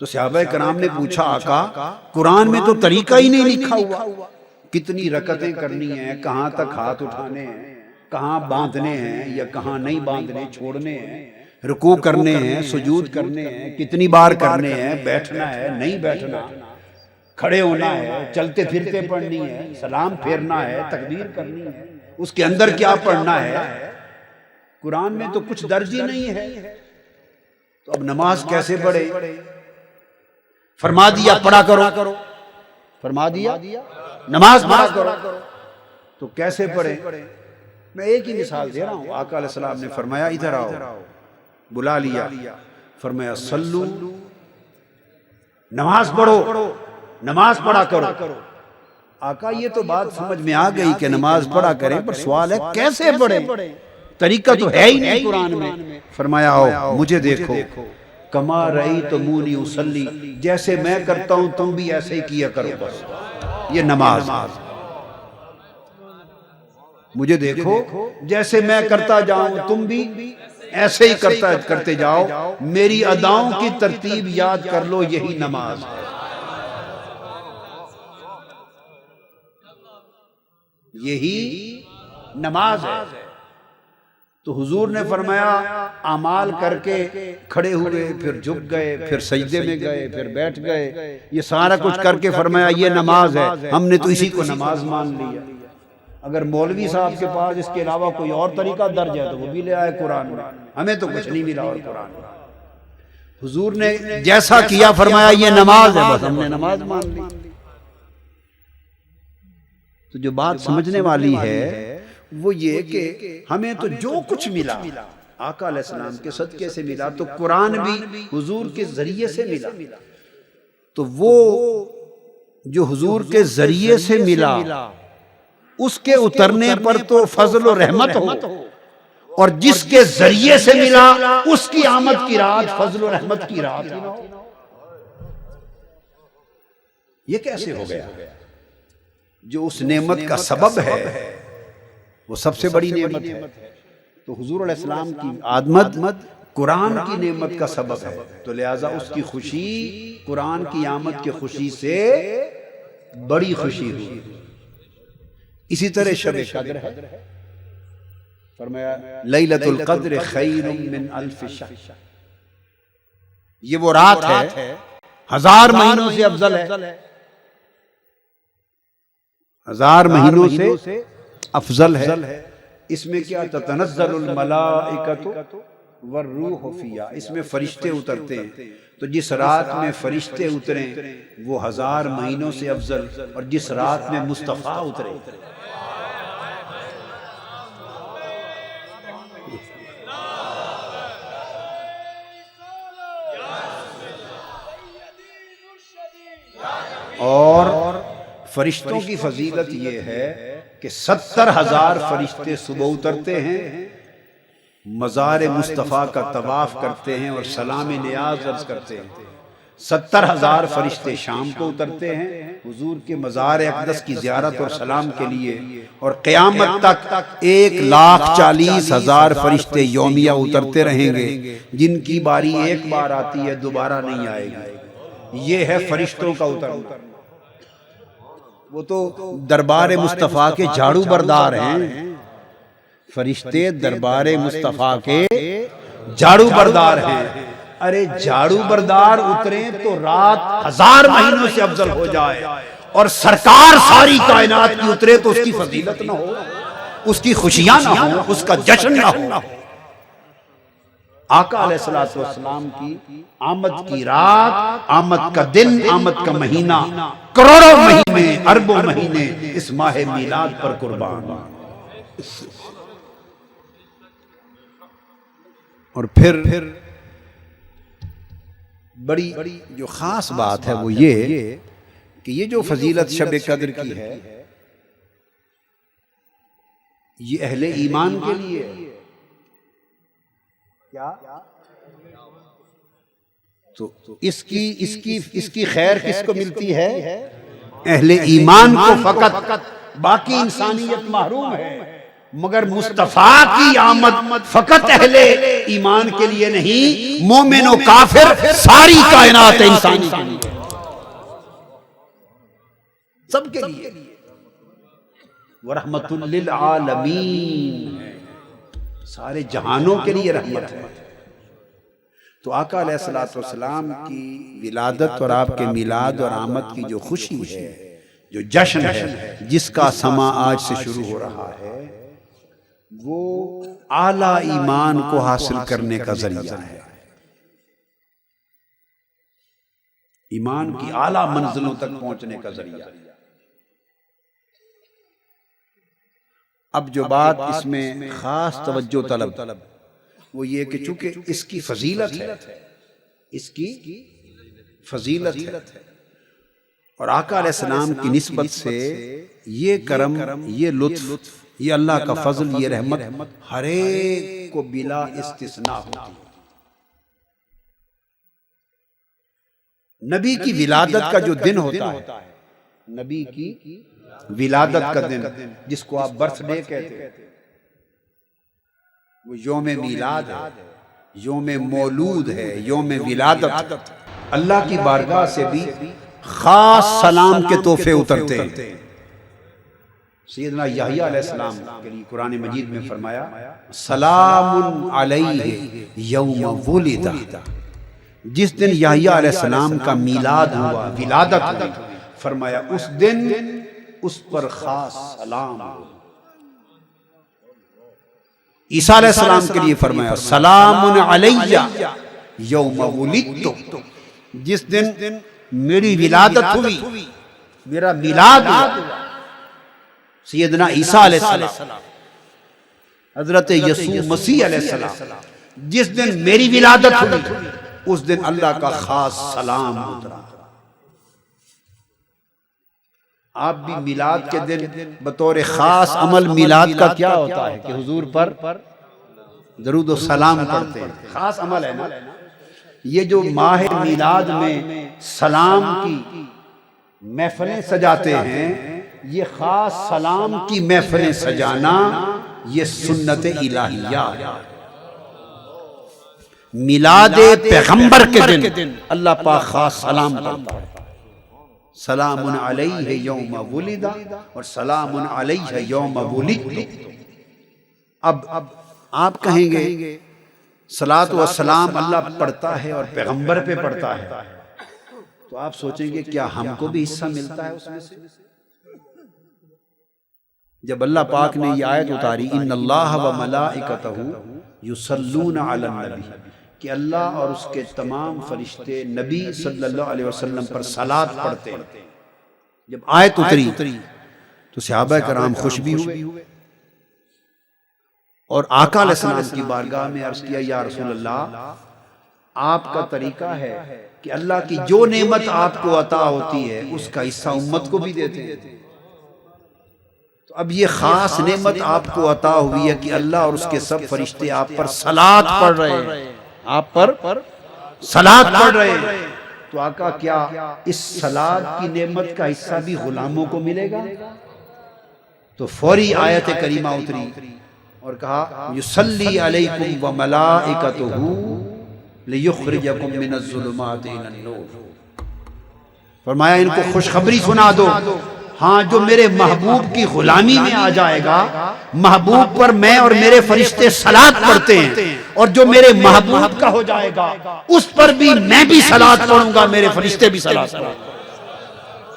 تو صحابہ کرام نے پوچھا آقا قرآن میں تو طریقہ ہی نہیں لکھا ہوا، کتنی رکعتیں کرنی ہیں، کہاں تک ہاتھ اٹھانے ہیں، کہاں باندھنے ہیں یا کہاں نہیں باندھنے، چھوڑنے ہیں، رکوع کرنے ہیں، سجود کرنے ہیں، کتنی بار کرنے ہیں، بیٹھنا ہے نہیں بیٹھنا، کھڑے ہونا ہے، چلتے پھرتے پڑھنی ہے، سلام پھیرنا ہے، تکبیر کرنی ہے، اس کے اندر کیا پڑھنا ہے۔ قرآن میں تو کچھ درج ہی نہیں ہے، تو اب نماز کیسے پڑھے؟ فرما دیا پڑھا کرو، فرما دیا نماز پڑھا کرو، تو کیسے پڑھے؟ میں ایک ہی مثال دے رہا ہوں۔ آقا علیہ السلام نے فرمایا ادھر آؤ، بلا لیا، فرمایا صلو، نماز پڑھو، نماز پڑھا کرو۔ آقا یہ تو بات سمجھ میں آ گئی کہ نماز پڑھا کریں، پر سوال ہے کیسے پڑھیں؟ طریقہ تو ہے ہی نہیں قرآن میں۔ فرمایا آؤ مجھے دیکھو، کما رأیتمونی اصلی، جیسے میں کرتا ہوں تم بھی ایسے ہی کیا کرو، بس یہ نماز۔ مجھے دیکھو جیسے میں کرتا جاؤں تم بھی ایسے ہی کرتے جاؤ، میری اداؤں کی ترتیب یاد کر لو، یہی نماز ہے، یہی نماز ہے۔ تو حضور نے فرمایا اعمال کر کے کھڑے ہوئے، پھر جھک گئے، پھر سجدے میں گئے، پھر بیٹھ گئے، یہ سارا کچھ کر کے فرمایا یہ نماز ہے۔ ہم نے تو اسی کو نماز مان لیا۔ اگر مولوی صاحب کے پاس اس کے علاوہ کوئی اور طریقہ درج ہے تو وہ بھی لے آئے قرآن میں، ہمیں تو کچھ نہیں ملا اور قرآن میں۔ حضور نے جیسا کیا فرمایا یہ نماز ہے، بس ہم نے نماز مان لی۔ تو جو بات سمجھنے والی ہے وہ یہ کہ ہمیں تو جو کچھ ملا آقا علیہ السلام کے صدقے سے ملا، تو قرآن بھی حضور کے ذریعے سے ملا، تو وہ جو حضور کے ذریعے سے ملا اس کے اترنے پر تو فضل و رحمت ہو، اور جس کے ذریعے سے ملا اس کی آمد کی رات فضل و رحمت کی رات ہی نہ ہو۔ یہ کیسے ہو گیا؟ جو اس نعمت کا سبب ہے وہ سب سے بڑی نعمت ہے۔ تو حضور علیہ السلام کی آمد قرآن کی نعمت کا سبب ہے، تو لہٰذا اس کی خوشی قرآن کی آمد کی خوشی سے بڑی خوشی ہوئی۔ اسی طرح شب قدر ہے، فرمایا لیلۃ القدر خیر من الف شہر، یہ وہ رات ہے 1000 مہینوں سے افضل ہے، 1000 مہینوں سے افضل ہے۔ اس میں کیا تتنزل الملائکۃ والروح فیہا، اس میں فرشتے اترتے ہیں، تو جس رات میں فرشتے اتریں وہ 1000 مہینوں سے افضل، اور جس رات میں مصطفیٰ اترے اور فرشتوں کی فضیلت یہ ہے کہ 70,000 فرشتے صبح اترتے ہیں، مزار مصطفیٰ کا طواف کرتے ہیں اور سلام نیاز عرض کرتے ہیں۔ 70,000 فرشتے شام کو اترتے ہیں حضور کے مزار اقدس کی زیارت اور سلام کے لیے، اور قیامت تک 1,40,000 فرشتے یومیہ اترتے رہیں گے، جن کی باری ایک بار آتی ہے دوبارہ نہیں آئے گی۔ یہ ہے فرشتوں کا اترنا۔ وہ تو دربار مصطفیٰ کے جھاڑو بردار ہیں، فرشتے دربار مصطفیٰ کے جھاڑو بردار ہیں۔ ارے جھاڑو بردار اتریں تو رات 1000 مہینوں سے افضل ہو جائے، اور سرکار ساری کائنات کی اترے تو اس کی فضیلت نہ ہو، اس کی خوشیاں نہ ہوں، اس کا جشن نہ ہو۔ آقا علیہ السلام کی آمد کی رات، آمد کا دن، آمد کا مہینہ، کروڑوں مہینے، اربوں مہینے اس ماہ میلاد پر قربان۔ اور پھر بڑی جو خاص بات ہے وہ یہ کہ یہ جو فضیلت شب قدر کی ہے یہ اہل ایمان کے لیے ہے۔ کیا؟ تو اس کی خیر کس کو ملتی ہے؟ اہل ایمان کو فقط، باقی انسانیت محروم ہے۔ مگر مصطفیٰ کی آمد فقط اہل ایمان کے لیے نہیں، مومن و کافر ساری کائنات انسانی کے لیے، سب کے لیے۔ ورحمۃ للعالمین ہے، سارے جہانوں کے لیے رحمت ہے۔ تو آقا علیہ الصلوۃ والسلام کی ولادت اور آپ کے میلاد اور آمد کی جو خوشی ہے، جو جشن ہے، جس کا سما آج سے شروع ہو رہا ہے، وہ اعلیٰ ایمان کو حاصل کرنے کا ذریعہ ہے، ایمان کی اعلیٰ منزلوں تک پہنچنے کا ذریعہ ہے۔ اب جو بات اس میں خاص توجہ طلب وہ یہ کہ چونکہ اس کی فضیلت ہے، اس کی فضیلت ہے، اور آقا علیہ السلام کی نسبت سے یہ کرم، یہ لطف، یہ اللہ کا فضل، یہ رحمت ہر ایک کو بلا استثناء ہوتی ہے۔ نبی کی ولادت کا جو دن ہوتا ہے، نبی کی ولادت کا دن جس کو آپ برتھ ڈے کہتے ہیں، وہ یوم میلاد ہے، یوم مولود ہے، یوم ولادت۔ اللہ کی بارگاہ سے بھی خاص سلام کے تحفے اترتے ہیں۔ سیدنا یحییٰ علیہ السلام کے لیے قرآن مجید میں فرمایا سلام علیہ یوم ولد، جس دن یحییٰ علیہ السلام کا میلاد ہوا، ولادت ہوئی، فرمایا اس دن اس پر خاص سلام ہو۔ عیسیٰ علیہ السلام کے لیے فرمایا سلام علیہ یوم ولدت، جس دن میری ولادت ہوئی، میرا میلاد ہوا۔ سیدنا عیسیٰ علیہ السلام، حضرت یسوع مسیح علیہ السلام، جس دن میری ولادت ہوئی اس دن اللہ کا خاص سلام اترا۔ آپ بھی میلاد کے دن بطور خاص عمل میلاد کا کیا ہوتا ہے کہ حضور پر درود و سلام پڑھتے ہیں، خاص عمل ہے نا۔ یہ جو ماہ میلاد میں سلام کی محفلیں سجاتے ہیں، یہ خاص سلام کی محفلیں سجانا یہ سنت الہیہ ہے۔ میلاد پیغمبر کے دن اللہ پاک خاص سلام پڑھتا ہے، سلام علیہ یوم ولد اور سلام علیہ یوم ولدت۔ اب آپ کہیں گے صلاۃ و سلام اللہ پڑھتا ہے اور پیغمبر پہ پڑھتا ہے، تو آپ سوچیں گے کیا ہم کو بھی حصہ ملتا ہے اس میں سے؟ جب اللہ پاک نے یہ آیت اتاری ان اللہ و ملائکتہ یصلون علی النبی، کہ اللہ اور اس کے تمام فرشتے نبی صلی اللہ علیہ وسلم پر صلاۃ پڑھتے ہیں، جب آیت اتری تو صحابہ کرام خوش بھی ہوئے اور آقا علیہ السلام کی بارگاہ میں عرض کیا یا رسول اللہ، آپ کا طریقہ ہے کہ اللہ کی جو نعمت آپ کو عطا ہوتی ہے اس کا حصہ امت کو بھی دیتے ہیں، تو اب یہ خاص نعمت آپ کو عطا ہوئی ہے کہ اللہ اور اس کے سب فرشتے آپ پر صلاۃ پڑھ رہے ہیں، آپ پر صلاۃ پڑھ رہے ہیں، تو آقا کیا اس صلاۃ کی نعمت کا حصہ بھی غلاموں کو ملے گا؟ تو فوری آیت کریمہ اتری اور کہا یصلی علیکم وملائکتہ لیخرجکم من الظلمات الی النور، فرمایا ان کو خوشخبری سنا دو، ہاں جو میرے محبوب کی غلامی میں آ جائے گا، محبوب پر میں اور میرے فرشتے صلاۃ پڑھتے ہیں، اور جو میرے محبوب کا ہو جائے گا اس پر بھی میں بھی صلاۃ پڑھوں گا، میرے فرشتے بھی صلاۃ پڑھیں گے۔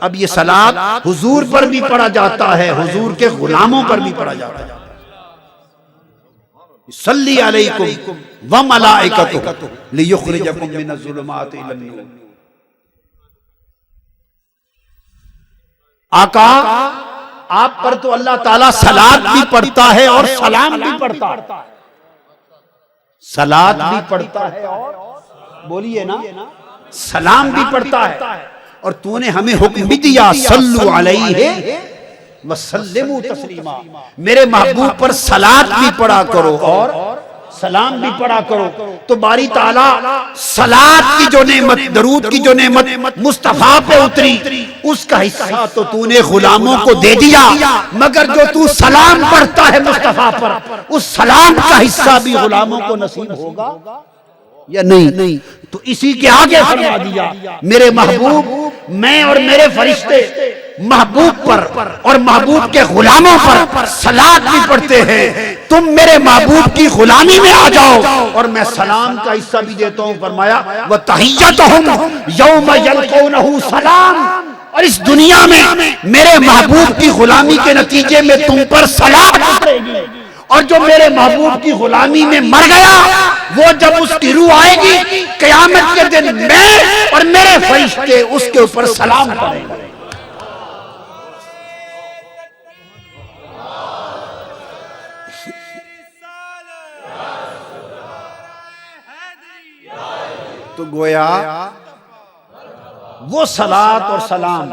اب یہ صلاۃ حضور پر بھی پڑھا جاتا ہے، حضور کے غلاموں پر بھی پڑھا جاتا ہے۔ صلی علیکم وملائکتہ لیخرجکم من الظلمات الی النور۔ آقا آپ پر تو اللہ تعالیٰ صلاۃ بھی پڑھتا ہے اور سلام بھی پڑھتا ہے، صلاۃ بھی پڑھتا ہے اور بولیے نا سلام بھی پڑھتا ہے، اور تو نے ہمیں حکم بھی دیا صلو علیہ وسلموا تسلیما، میرے محبوب پر صلاۃ بھی پڑھا کرو اور سلام بھی پڑھا کرو۔ تو باری تعالیٰ صلاۃ کی جو نعمت، درود کی جو نعمت مصطفیٰ پہ اتری، اس کا حصہ تو تو نے غلاموں کو دے دیا، مگر جو تو سلام پڑھتا ہے مصطفیٰ پر، اس سلام کا حصہ بھی غلاموں کو نصیب ہوگا یا نہیں؟ تو اسی کے آگے فرما دیا میرے محبوب، میں اور میرے فرشتے محبوب پر اور محبوب کے غلاموں پر صلات بھی پڑھتے ہیں، تم میرے محبوب کی غلامی میں آ جاؤ اور میں سلام کا حصہ بھی دیتا ہوں۔ فرمایا وَتَحِيَّتُهُمْ يَوْمَ يَلْقَوْنَهُ سلام، اور اس دنیا میں میرے محبوب کی غلامی کے نتیجے میں تم پر صلات اترے گی، اور جو میرے محبوب کی غلامی میں مر گیا وہ جب اس کی روح آئے گی قیامت کے دن میں اور میرے فرشتے اس کے اوپر سلام پڑھیں گے۔ تو گویا وہ صلات اور سلام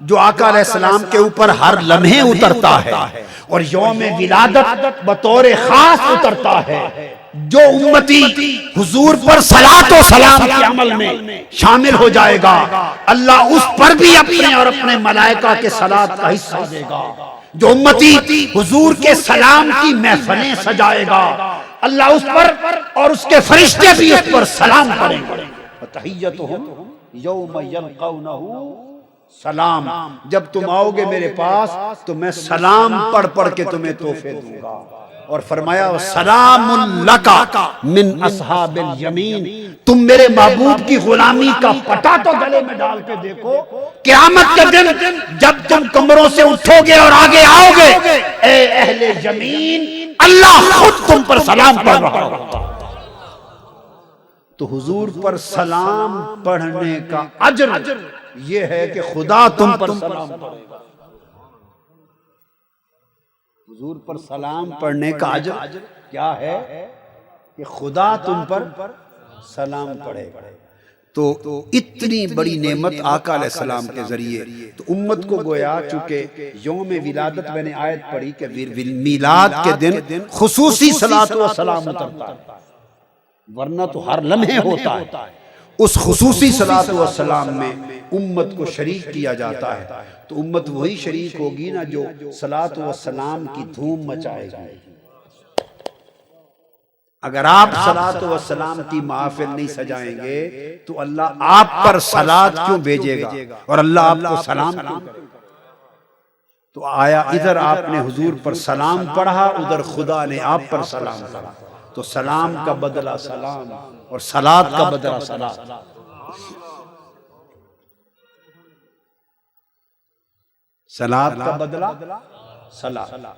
جو آقا علیہ السلام کے اوپر ہر لمحے اترتا ہے اور یوم ولادت بطور خاص اترتا ہے، جو امتی حضور پر صلات و سلام کے عمل میں شامل ہو جائے گا، اللہ اس پر بھی اپنے اور اپنے ملائکہ کے صلات کا حصہ دے گا۔ جو امتی حضور کے سلام کی محفلیں سجائے گا، اللہ اس پر اور اس کے فرشتے بھی اس پر سلام کریں گے۔ تحیتہم یوم یلقونہ سلام، جب تم آؤ گے میرے پاس تو میں سلام پڑھ پڑھ کے تمہیں تحفے دوں گا۔ اور فرمایا سلام لک من اصحاب الیمین، تم میرے محبوب کی غلامی کا پٹا تو گلے میں ڈال کے دیکھو، قیامت کے دن جب تم کمروں سے اٹھو گے اور آگے آؤ گے، اے اہل یمین، اللہ خود تم پر سلام پڑھ رہا ہوگا۔ تو حضور پر سلام پڑھنے کا اجر یہ ہے کہ خدا تم پر سلام پڑھے گا۔ حضور پر سلام پڑھنے کا اجر کیا ہے کہ خدا تم پر سلام پڑھے گا۔ تو اتنی بڑی نعمت آقا علیہ السلام کے ذریعے تو امت کو گویا چونکہ یوم ولادت میں نے آیت پڑھی کہ میلاد کے دن خصوصی صلاۃ و سلام اترتا ہے، ورنہ تو ہر لمحے ہوتا ہے، اس خصوصی صلاۃ و سلام میں امت کو شریک کیا جاتا ہے۔ تو امت وہی شریک ہوگی نا جو صلاۃ و سلام کی دھوم مچائے گی۔ اگر آپ صلاۃ و سلام کی محافل نہیں سجائیں گے تو اللہ آپ پر صلاۃ کیوں بھیجے گا اور اللہ آپ کو سلام کیوں کرے گا؟ تو آیا ادھر آپ نے حضور پر سلام پڑھا، ادھر خدا نے آپ پر سلام پڑھا، تو سلام کا بدلہ سلام اور صلاۃ کا بدلہ صلاۃ۔ صلاۃ کا بدلہ صلاۃ۔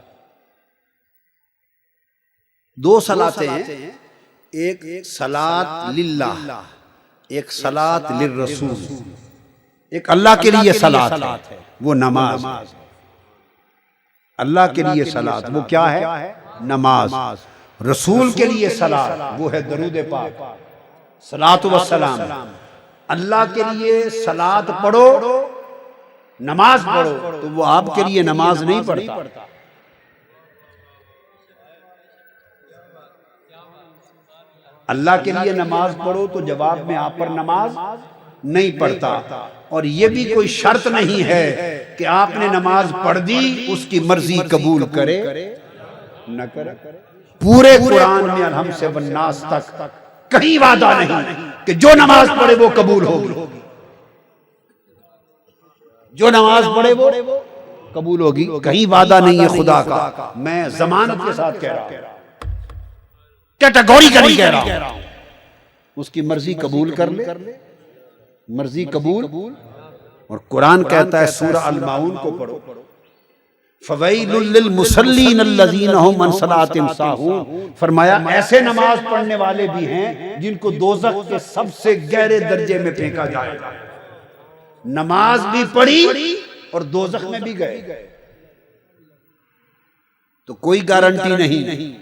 دو صلاتیں ہیں، ایک صلاۃ للہ، ایک صلاۃ للرسول۔ ایک اللہ کے لیے صلاۃ ہے وہ نماز، اللہ کے لیے صلاۃ وہ کیا ہے؟ نماز۔ رسول کے لیے صلاۃ وہ ہے درود پاک، صلاۃ و سلام۔ اللہ کے لیے صلاۃ پڑھو، نماز پڑھو، تو وہ آپ کے لیے نماز نہیں پڑھتا۔ اللہ کے لیے نماز پڑھو تو جواب میں آپ پر نماز نہیں پڑھتا، اور یہ بھی کوئی شرط نہیں ہے کہ آپ نے نماز پڑھ دی اس کی مرضی قبول کرے نہ کرے۔ پورے قرآن میں الحم سے والناس تک کہیں وعدہ نہیں کہ جو نماز پڑھے وہ قبول ہوگی، جو نماز پڑھے وہ قبول ہوگی، کہیں وعدہ نہیں ہے خدا کا۔ میں ضمانت کے ساتھ کہہ رہا ہوں، کیٹیگوریکلی کہہ رہا ہوں، اس کی مرضی قبول کر لے، مرضی قبول۔ اور قرآن کہتا ہے سورہ الماعون کو پڑھو، فویل للمصلین الذین هم عن صلاتهم ساہون، فرمایا ایسے نماز پڑھنے والے بھی ہیں جن کو دوزخ کے سب سے گہرے درجے میں پھینکا جائے گا۔ نماز بھی پڑھی اور دوزخ میں بھی گئے، تو کوئی گارنٹی نہیں۔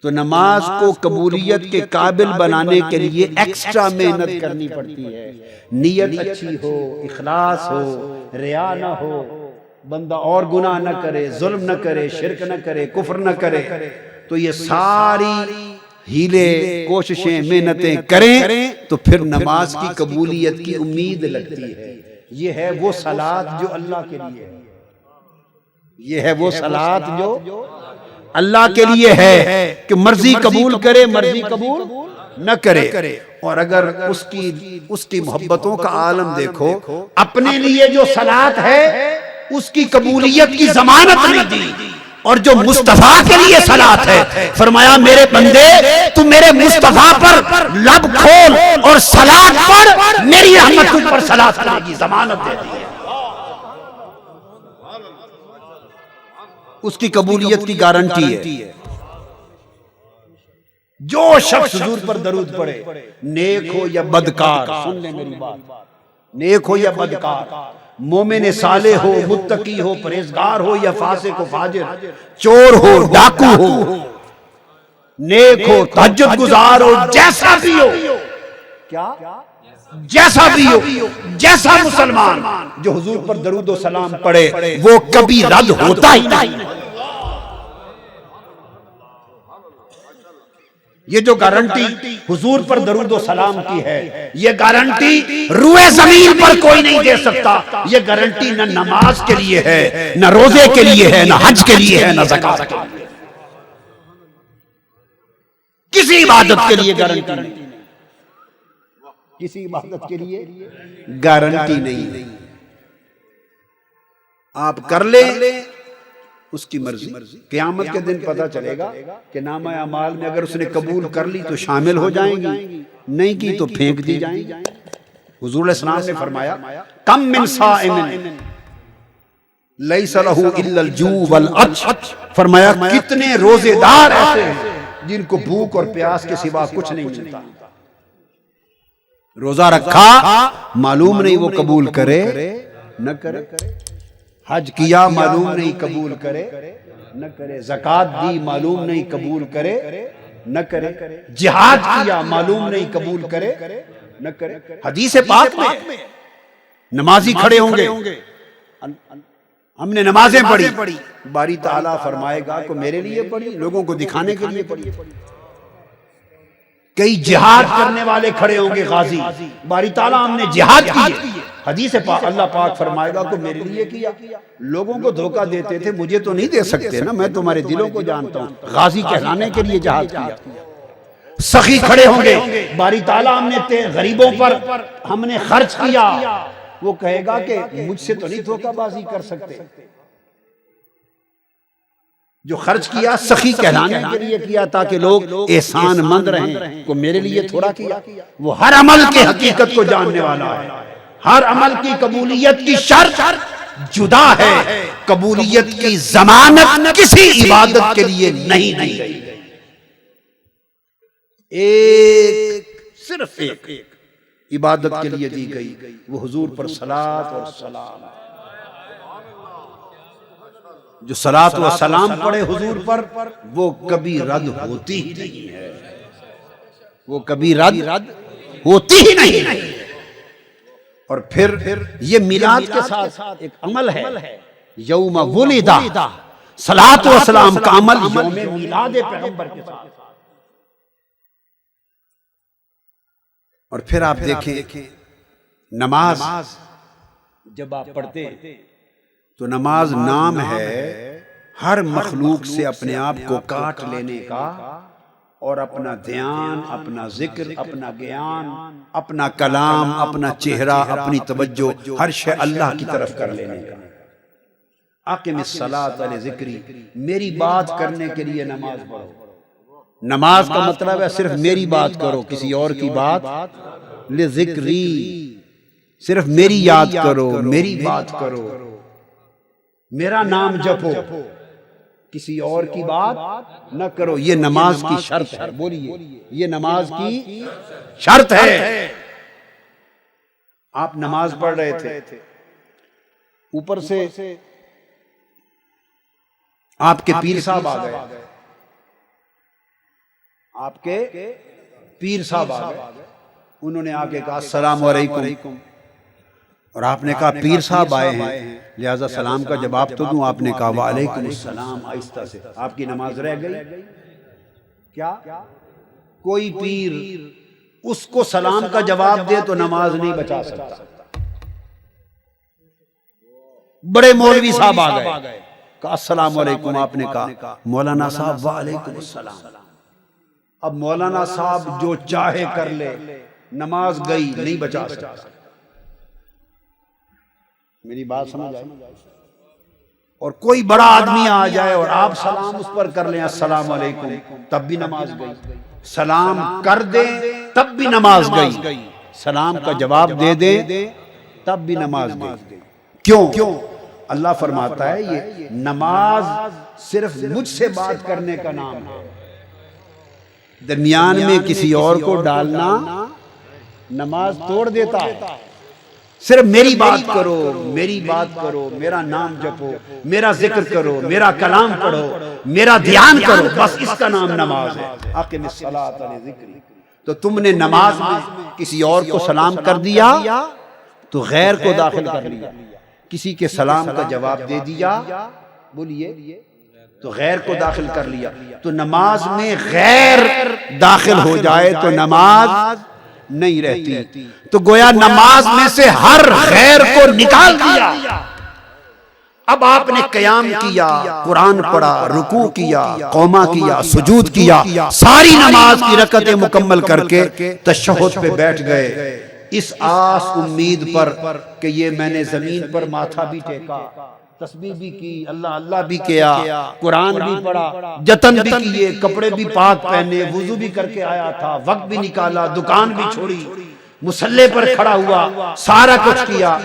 تو نماز کو قبولیت کے قابل بنانے کے لیے ایکسٹرا محنت کرنی پڑتی ہے، نیت اچھی ہو، اخلاص ہو، ریا نہ ہو، بندہ اور گناہ نہ کرے، ظلم نہ کرے، شرک نہ کرے، کفر نہ کرے، تو یہ ساری ہیلے کوششیں محنتیں کریں تو پھر نماز کی قبولیت کی امید لگتی ہے۔ یہ ہے وہ صلاۃ جو اللہ کے لیے ہے، یہ ہے وہ صلاۃ جو اللہ کے لیے ہے کہ مرضی قبول کرے، مرضی قبول نہ کرے. اور اگر اس کی محبتوں کا عالم دیکھو، اپنے لیے جو صلاۃ ہے اس کی قبولیت کی ضمانت نہیں دی، اور جو مصطفیٰ کے لیے صلاۃ ہے، فرمایا میرے بندے تو میرے مصطفیٰ پر لب کھول اور صلاۃ پڑھ، میری رحمت تجھ پر صلاۃ کرے گی، ضمانت دے دی ہے. اس کی قبولیت کی گارنٹی ہے. جو شخص حضور پر درود پڑھے، نیک ہو یا بدکار، سن لیں میری بات، نیک ہو یا بدکار، مومن صالح ہو، متقی ہو، پرہیزگار ہو یا فاسق و فاجر، چور ہو، ڈاکو ہو، نیک ہو، تہجد گزار ہو، جیسا بھی ہو، کیا جیسا بھی ہو، جیسا مسلمان جو حضور پر درود و سلام پڑھے وہ کبھی رد ہوتا ہی نہیں. یہ جو گارنٹی حضور پر درود و سلام کی ہے، یہ گارنٹی روئے زمین پر کوئی نہیں دے سکتا. یہ گارنٹی نہ نماز کے لیے ہے، نہ روزے کے لیے ہے، نہ حج کے لیے ہے، نہ زکات کے لیے، کسی عبادت کے لیے گارنٹی نہیں. کسی عبادت کے لیے گارنٹی نہیں. آپ کر لیں اس کی مرضی. قیامت کے دن پتہ چلے گا کہ نامہ اعمال میں اگر اس نے قبول کر لی تو شامل ہو جائیں گی، نہیں کی تو پھینک دی جائیں گی. حضور علیہ السلام نے فرمایا کم من صائم لیس لہ الا الجوع والعطش، فرمایا کتنے روزے دار ایسے ہیں جن کو بھوک اور پیاس کے سوا کچھ نہیں ملتا. روزہ رکھا، معلوم نہیں وہ قبول کرے نہ کرے. حج کیا، معلوم نہیں قبول کرے نہ کرے. زکات دی، معلوم نہیں قبول کرے نہ کرے. جہاد کیا، معلوم نہیں قبول کرے نہ کرے. حدیث پاک میں نمازی کھڑے ہوں گے، ہم نے نمازیں پڑھی، باری تعالیٰ فرمائے گا کہ میرے لیے پڑھی، لوگوں کو دکھانے کے لیے پڑھی. کئی جہاد کرنے والے کھڑے ہوں گے غازی، باری تعالیٰ ہم نے جہاد کی. حدیث پاک اللہ پاک فرمائے گا کہ میرے لیے کیا. لوگوں کو دھوکہ دیتے تھے، مجھے تو نہیں دے سکتے نا، میں تمہارے دلوں کو جانتا ہوں. غازی کہلانے کے لیے جہاد کیا. سخی کھڑے ہوں گے، باری تعالیٰ ہم نے غریبوں پر ہم نے خرچ کیا. وہ کہے گا کہ مجھ سے تو نہیں دھوکہ بازی کر سکتے. جو خرچ کیا سخی کہلانے کے لیے کیا تاکہ لوگ احسان مند رہیں، کو میرے لیے تھوڑا کیا. وہ ہر عمل کی حقیقت کو جاننے والا ہے. ہر عمل کی قبولیت کی شرط جدا ہے، قبولیت کی ضمانت کسی عبادت کے لیے نہیں دی گئی. صرف ایک عبادت کے لیے دی گئی، وہ حضور پر صلاۃ اور سلام. جو صلاۃ و سلام پڑھے حضور پر وہ کبھی رد ہوتی ہی نہیں ہے، وہ کبھی رد ہوتی ہی نہیں. اور پھر یہ میلاد کے ساتھ ایک عمل ہے، یوم ولد، صلاۃ و سلام کا عمل یوم میلاد پیغمبر کے ساتھ. اور پھر آپ دیکھیں نماز جب آپ پڑھتے تو نماز نام ہے ہر مخلوق سے اپنے آپ کو کاٹ لینے کا، اور اپنا دھیان، اپنا ذکر، اپنا گیان، اپنا کلام، اپنا چہرہ، اپنی توجہ ہر شے اللہ کی طرف کر لینے کا. اقم الصلاۃ لذکری، میری بات کرنے کے لیے نماز پڑھو. نماز کا مطلب ہے صرف میری بات کرو، کسی اور کی بات. لذکری، صرف میری یاد کرو، میری بات کرو، میرا نام جپو، کسی اور کی بات نہ کرو. یہ نماز کی شرط ہے. بولیے، یہ نماز کی شرط ہے. آپ نماز پڑھ رہے تھے، اوپر سے آپ کے پیر صاحب آ گئے، آپ کے پیر صاحب آ گئے. انہوں نے آ کے کہا السلام علیکم، اور آپ نے کہا پیر صاحب آئے ہیں لہذا سلام کا جواب تو دوں. آپ نے کہا وعلیکم السلام آہستہ سے. آپ کی نماز رہ گئی کیا؟ کوئی پیر اس کو سلام کا جواب دے تو نماز نہیں بچا سکتا. بڑے مولوی صاحب آ گئے، کہا السلام علیکم. آپ نے کہا مولانا صاحب وعلیکم السلام. اب مولانا صاحب جو چاہے کر لے، نماز گئی، نہیں بچا سکتا۔ میری بات سمجھ آئی؟ اور کوئی بڑا آدمی آ جائے اور آپ سلام اس پر کر لیں، السلام علیکم، تب بھی نماز گئی۔ سلام کر دیں تب بھی نماز گئی، سلام کا جواب دے دیں تب بھی نماز گئی۔ کیوں؟ اللہ فرماتا ہے یہ نماز صرف مجھ سے بات کرنے کا نام ہے، درمیان میں کسی اور کو ڈالنا نماز توڑ دیتا ہے۔ صرف میری بات کرو، میری بات کرو، میرا نام جپو، میرا ذکر کرو، میرا کلام پڑھو، میرا دھیان کرو، بس اس کا نام نماز ہے۔ اقم الصلاۃ لذکری۔ تو تم نے نماز میں کسی اور کو سلام کر دیا تو غیر کو داخل کر لیا، کسی کے سلام کا جواب دے دیا، بولیے، تو غیر کو داخل کر لیا۔ تو نماز میں غیر داخل ہو جائے تو نماز نہیں رہتی۔ تو گویا نماز میں سے ہر غیر کو نکال دیا۔ اب آپ نے قیام کیا، قرآن پڑھا، رکوع کیا، قوما کیا، سجود کیا، ساری نماز کی رکعتیں مکمل کر کے تشہد پہ بیٹھ گئے، اس آس امید پر کہ یہ میں نے زمین پر ماتھا بھی ٹیکا، تسبیح بھی کی، اللہ اللہ بھی کیا، قرآن بھی پڑھا، جتن بھی کیے، کپڑے بھی پاک پہنے، وضو بھی کر کے آیا تھا، وقت بھی نکالا، دکان بھی چھوڑی، مصلی پر کھڑا ہوا، سارا کچھ کیا۔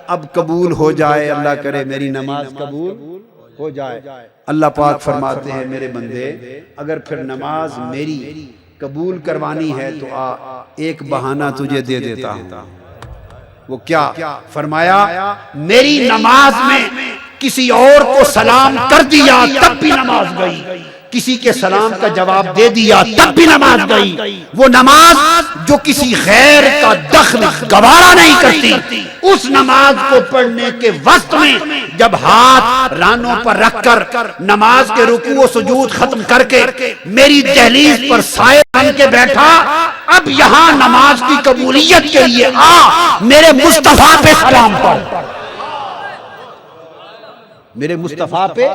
اب قبول ہو جائے، اللہ کرے میری نماز قبول ہو جائے۔ اللہ پاک فرماتے ہیں میرے بندے، اگر پھر نماز میری قبول کروانی ہے تو ایک بہانہ تجھے دے دیتا ہوں۔ وہ کیا؟ فرمایا میری نماز میں کسی اور کو سلام کر دیا تب بھی نماز گئی، کسی کے سلام کا جواب دے دیا تب بھی نماز گئی۔ وہ نماز جو کسی غیر کا دخل گوارا نہیں کرتی، اس نماز کو پڑھنے کے وقت میں جب ہاتھ رانوں پر رکھ کر نماز کے رکوع و سجود ختم کر کے میری دہلیز پر سائے بن کے بیٹھا، اب یہاں نماز کی قبولیت کے لیے میرے مصطفیٰ پہ سلام پڑھ، میرے مصطفیٰ پہ،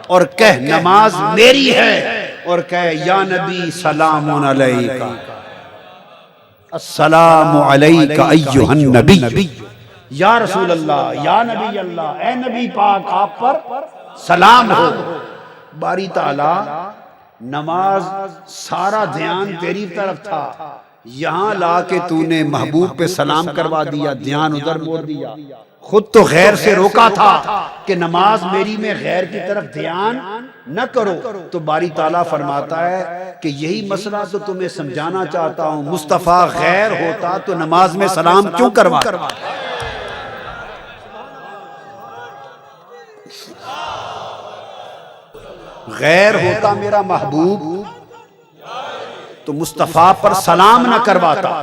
اور کہہ نماز میری ہے، اور کہہ یا نبی سلام علیکہ، السلام علیکہ ایھا النبی، یا رسول اللہ، یا نبی اللہ، اے نبی پاک آپ پر سلام ہو۔ باری تعالی نماز سارا دھیان تیری طرف تھا، یہاں لا کے تو نے محبوب پہ سلام کروا دیا، دھیان ادھر موڑ دیا۔ خود تو غیر سے روکا تھا کہ نماز میری میں غیر کی طرف دھیان نہ کرو، تو باری تعالیٰ فرماتا ہے کہ یہی مسئلہ تو تمہیں سمجھانا چاہتا ہوں، مصطفیٰ غیر ہوتا تو نماز میں سلام کیوں کروا؟ غیر ہوتا میرا محبوب تو مصطفیٰ پر سلام نہ کرواتا۔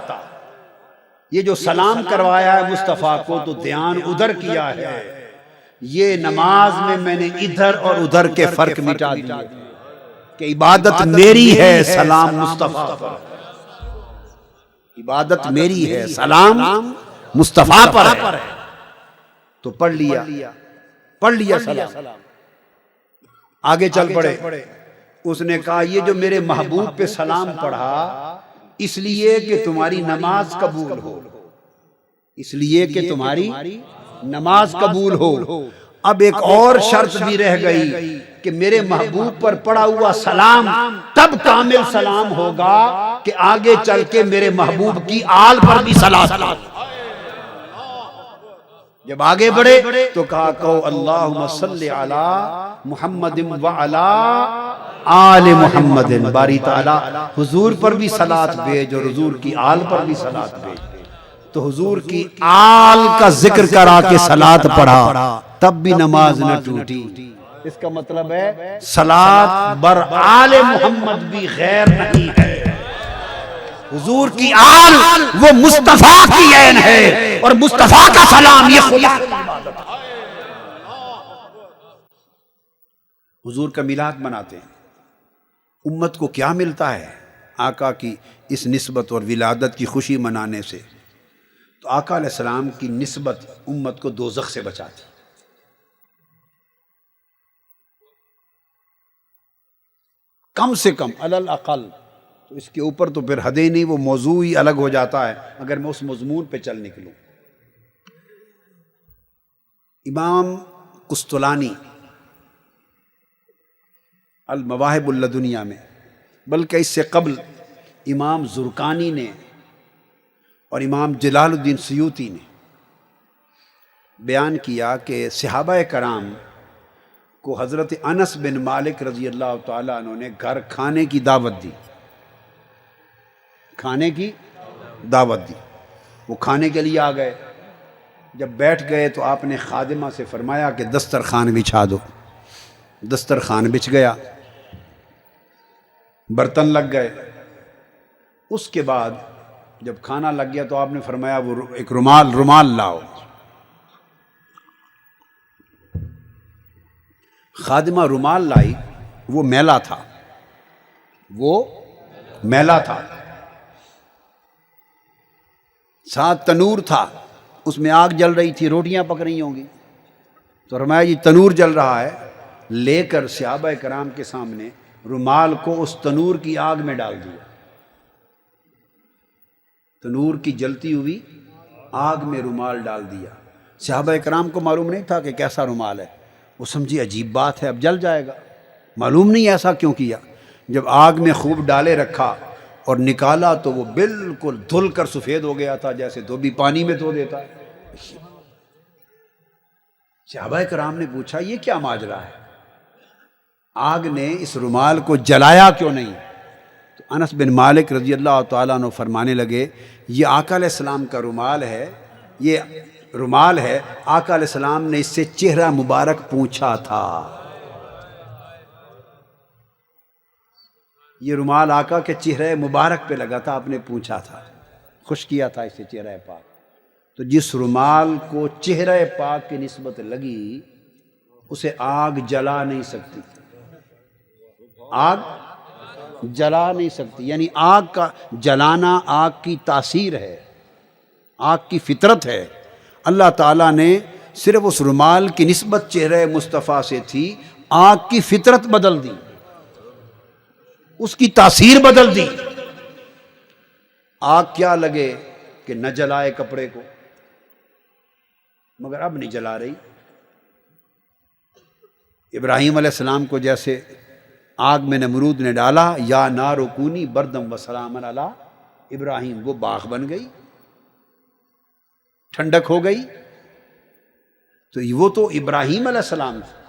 یہ جو سلام کروایا ہے مصطفیٰ کو تو دھیان ادھر کیا ہے، یہ نماز میں نے ادھر اور ادھر کے فرق مٹا دیا کہ عبادت میری ہے، سلام مصطفیٰ پر، عبادت میری ہے، سلام مصطفیٰ پر ہے۔ تو پڑھ لیا سلام، آگے چل پڑے۔ اس نے کہا یہ جو میرے محبوب پہ سلام پڑھا اس لیے کہ تمہاری نماز قبول ہو، اس لیے کہ تمہاری نماز قبول ہو۔ اب ایک اور شرط بھی رہ گئی کہ میرے محبوب پر پڑا ہوا سلام تب کامل سلام ہوگا کہ آگے چل کے میرے محبوب کی آل پر بھی سلام۔ جب آگے بڑھے تو کہو اللہم صلی علی محمد وعلی آل محمد، باری تعالیٰ حضور پر بھی صلاۃ بھیج اور حضور کی آل پر بھی صلاۃ بھیج۔ تو حضور کی آل کا ذکر کرا کے صلاۃ پڑھا تب بھی نماز نہ ٹوٹی۔ اس کا مطلب ہے صلاۃ بر آل محمد بھی غیر نہیں ہے، حضور کی آل وہ مصطفیٰ کی عین ہے، اور مصطفیٰ کا سلام یہ خدا کی عبادت ہے۔ حضور کا میلاد مناتے ہیں، امت کو کیا ملتا ہے آقا کی اس نسبت اور ولادت کی خوشی منانے سے؟ تو آقا علیہ السلام کی نسبت امت کو دوزخ سے بچاتی، کم سے کم علی الاقل تو اس کے اوپر تو پھر حدیں نہیں، وہ موضوع ہی الگ ہو جاتا ہے اگر میں اس مضمون پہ چل نکلوں۔ امام قسطلانی المواہب اللدنیہ میں، بلکہ اس سے قبل امام زرقانی نے اور امام جلال الدین سیوطی نے بیان کیا کہ صحابہ کرام کو حضرت انس بن مالک رضی اللہ تعالیٰ عنہ نے گھر کھانے کی دعوت دی، کھانے کی دعوت دی۔ وہ کھانے کے لیے آ گئے، جب بیٹھ گئے تو آپ نے خادمہ سے فرمایا کہ دسترخوان بچھا دو۔ دسترخوان بچھ گیا، برتن لگ گئے۔ اس کے بعد جب کھانا لگ گیا تو آپ نے فرمایا وہ ایک رومال لاؤ۔ خادمہ رومال لائی، وہ میلا تھا، ساتھ تنور تھا، اس میں آگ جل رہی تھی، روٹیاں پک رہی ہوں گی۔ تو فرمایا یہ تنور جل رہا ہے، لے کر صحابہ کرام کے سامنے رومال کو اس تنور کی آگ میں ڈال دیا۔ تنور کی جلتی ہوئی آگ میں رومال ڈال دیا۔ صحابہ کرام کو معلوم نہیں تھا کہ کیسا رومال ہے، وہ سمجھی عجیب بات ہے، اب جل جائے گا، معلوم نہیں ایسا کیوں کیا۔ جب آگ میں خوب ڈالے رکھا اور نکالا تو وہ بالکل دھل کر سفید ہو گیا تھا، جیسے دھوبی پانی میں دھو دیتا ہے۔ صحابہ کرام نے پوچھا یہ کیا ماجرا ہے، آگ نے اس رومال کو جلایا کیوں نہیں؟ تو انس بن مالک رضی اللہ تعالیٰ عنہ فرمانے لگے یہ آقا علیہ السلام کا رومال ہے، یہ رومال ہے، آقا علیہ السلام نے اس سے چہرہ مبارک پوچھا تھا۔ یہ رومال آقا کے چہرہ مبارک پہ لگا تھا، آپ نے پوچھا تھا، خوش کیا تھا اس سے چہرہ پاک۔ تو جس رومال کو چہرہ پاک کی نسبت لگی اسے آگ جلا نہیں سکتی، آگ جلا نہیں سکتی، یعنی آگ کا جلانا آگ کی تاثیر ہے، آگ کی فطرت ہے۔ اللہ تعالیٰ نے صرف اس رومال کی نسبت چہرہ مصطفیٰ سے تھی، آگ کی فطرت بدل دی، اس کی تاثیر بدل دی۔ آگ کیا لگے کہ نہ جلائے کپڑے کو، مگر اب نہیں جلا رہی۔ ابراہیم علیہ السلام کو جیسے آگ میں نمرود نے ڈالا، یا نار کونی بردم و سلام علی ابراہیم، وہ باغ بن گئی، ٹھنڈک ہو گئی۔ تو وہ تو ابراہیم علیہ السلام تھا،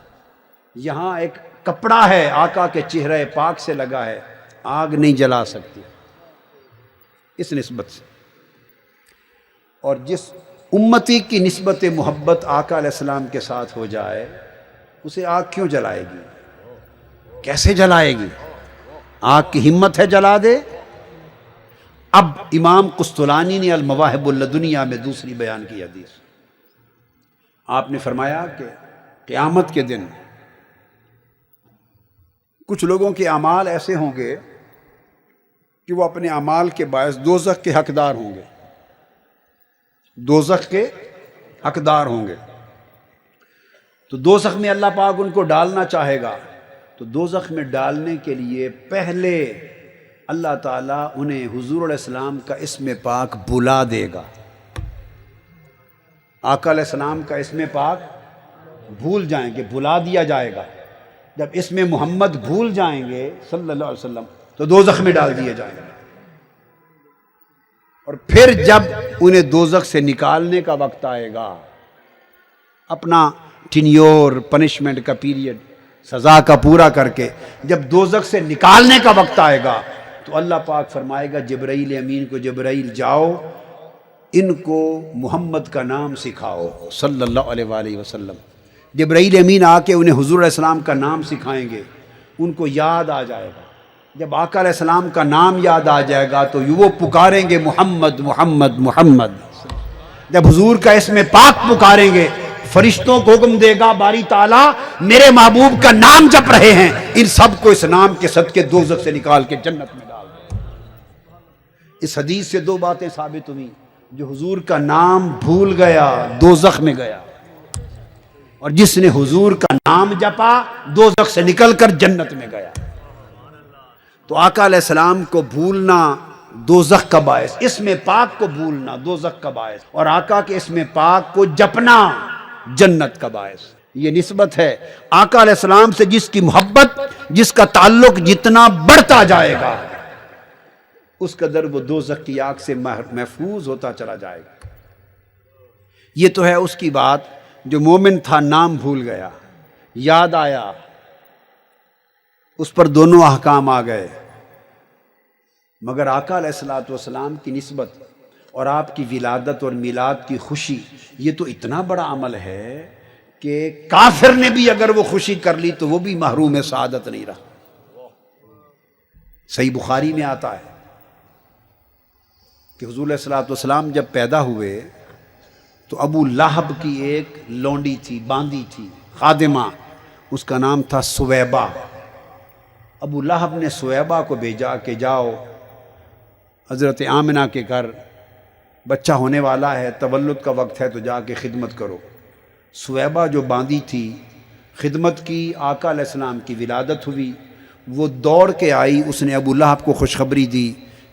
یہاں ایک کپڑا ہے آقا کے چہرے پاک سے لگا ہے، آگ نہیں جلا سکتی اس نسبت سے۔ اور جس امتی کی نسبت محبت آقا علیہ السلام کے ساتھ ہو جائے اسے آگ کیوں جلائے گی، کیسے جلائے گی؟ آگ کی ہمت ہے جلا دے۔ اب امام قسطلانی نے المواہب اللدنیہ میں دوسری بیان کی حدیث، آپ نے فرمایا کہ قیامت کے دن کچھ لوگوں کے اعمال ایسے ہوں گے کہ وہ اپنے اعمال کے باعث دوزخ کے حقدار ہوں گے، دوزخ کے حقدار ہوں گے۔ تو دوزخ میں اللہ پاک ان کو ڈالنا چاہے گا، تو دوزخ میں ڈالنے کے لیے پہلے اللہ تعالیٰ انہیں حضور علیہ السلام کا اسم پاک بلا دے گا، آقا علیہ السلام کا اسم پاک بھول جائیں گے، بلا دیا جائے گا۔ جب اسم محمد بھول جائیں گے صلی اللہ علیہ وسلم تو دوزخ میں ڈال دیے جائیں گے، اور پھر جب انہیں دوزخ سے نکالنے کا وقت آئے گا، اپنا ٹینیور پنشمنٹ کا پیریڈ سزا کا پورا کر کے جب دوزخ سے نکالنے کا وقت آئے گا تو اللہ پاک فرمائے گا جبرائیل امین کو، جبرائیل جاؤ ان کو محمد کا نام سکھاؤ صلی اللہ علیہ وآلہ وسلم۔ جبرائیل امین آ کے انہیں حضور علیہ السلام کا نام سکھائیں گے، ان کو یاد آ جائے گا۔ جب آقا علیہ السلام کا نام یاد آ جائے گا تو وہ پکاریں گے محمد محمد محمد۔ جب حضور کا اسم پاک پکاریں گے، فرشتوں کو حکم دے گا باری تعالیٰ میرے محبوب کا نام جپ رہے ہیں، ان سب کو اس نام کے صدقے دوزخ سے نکال کے جنت میں ڈال دیں۔ اس حدیث سے دو باتیں ثابت ہوئی، جو حضور کا نام بھول گیا دوزخ میں گیا، اور جس نے حضور کا نام جپا دوزخ سے نکل کر جنت میں گیا۔ تو آقا علیہ السلام کو بھولنا دوزخ کا باعث، اسم پاک کو بھولنا دوزخ کا باعث، اور آقا کے اسم پاک کو جپنا جنت کا باعث۔ یہ نسبت ہے آقا علیہ السلام سے جس کی محبت، جس کا تعلق جتنا بڑھتا جائے گا اس قدر وہ دوزخ کی آگ سے محفوظ ہوتا چلا جائے گا۔ یہ تو ہے اس کی بات جو مومن تھا، نام بھول گیا، یاد آیا، اس پر دونوں احکام آ گئے۔ مگر آقا علیہ الصلوۃ والسلام کی نسبت اور آپ کی ولادت اور میلاد کی خوشی، یہ تو اتنا بڑا عمل ہے کہ کافر نے بھی اگر وہ خوشی کر لی تو وہ بھی محروم سعادت نہیں رہا۔ صحیح بخاری میں آتا ہے کہ حضور علیہ الصلوۃ والسلام جب پیدا ہوئے تو ابو لہب کی ایک لونڈی تھی، باندی تھی، خادمہ، اس کا نام تھا سویبہ۔ ابو لہب نے سویبہ کو بھیجا کہ جاؤ حضرت آمنہ کے گھر بچہ ہونے والا ہے، تولد کا وقت ہے، تو جا کے خدمت کرو۔ سویبہ جو باندی تھی خدمت کی، آقا علیہ السلام کی ولادت ہوئی، وہ دوڑ کے آئی، اس نے ابو لہب کو خوشخبری دی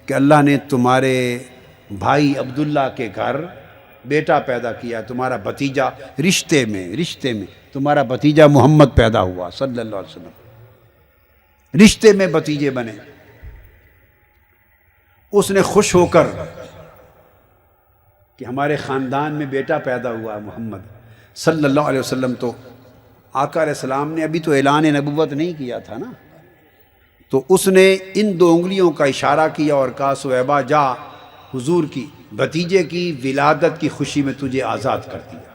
کہ اللہ نے تمہارے بھائی عبداللہ کے گھر بیٹا پیدا کیا، تمہارا بھتیجا، رشتے میں تمہارا بھتیجا محمد پیدا ہوا صلی اللہ علیہ وسلم، رشتے میں بھتیجے بنے۔ اس نے خوش ہو کر کہ ہمارے خاندان میں بیٹا پیدا ہوا محمد صلی اللہ علیہ وسلم، تو آقا علیہ السلام نے ابھی تو اعلان نبوت نہیں کیا تھا نا، تو اس نے ان 2 انگلیوں کا اشارہ کیا اور کہا سویبہ جا، حضور کی بھتیجے کی ولادت کی خوشی میں تجھے آزاد کر دیا۔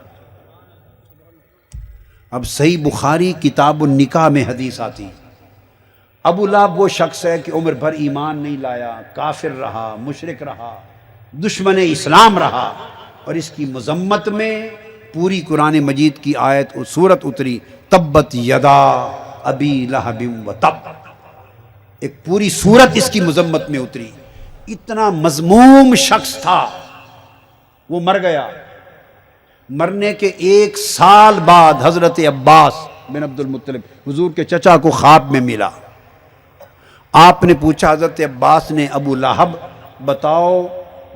اب صحیح بخاری کتاب النکاح میں حدیث آتی، ابو لہب وہ شخص ہے کہ عمر بھر ایمان نہیں لایا، کافر رہا، مشرک رہا، دشمن اسلام رہا، اور اس کی مذمت میں پوری قرآن مجید کی آیت اور سورت اتری، تبت یدا ابی لہب وتب، ایک پوری سورت اس کی مذمت میں اتری۔ اتنا مذموم شخص تھا، وہ مر گیا۔ مرنے کے 1 سال بعد حضرت عباس بن عبد المطلب حضور کے چچا کو خواب میں ملا۔ آپ نے پوچھا حضرت عباس نے، ابو لہب بتاؤ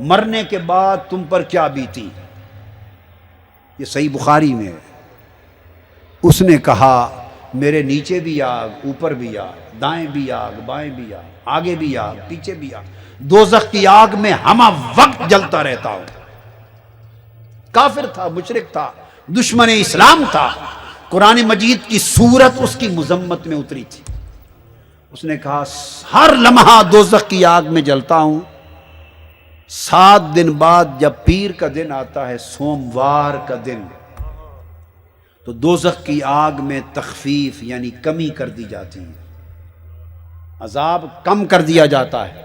مرنے کے بعد تم پر کیا بیتی؟ یہ صحیح بخاری میں ہے۔ اس نے کہا میرے نیچے بھی آگ، اوپر بھی آگ، دائیں بھی آگ، بائیں بھی آگ، آگے بھی آگ، پیچھے بھی آگ، دوزخ کی آگ میں ہمہ وقت جلتا رہتا ہوں۔ کافر تھا، مشرک تھا، دشمن اسلام تھا۔ قرآن مجید کی سورت اس کی مذمت میں اتری تھی۔ اس نے کہا ہر لمحہ دوزخ کی آگ میں جلتا ہوں، 7 دن بعد جب پیر کا دن آتا ہے، سوموار کا دن، تو دوزخ کی آگ میں تخفیف یعنی کمی کر دی جاتی ہے، عذاب کم کر دیا جاتا ہے،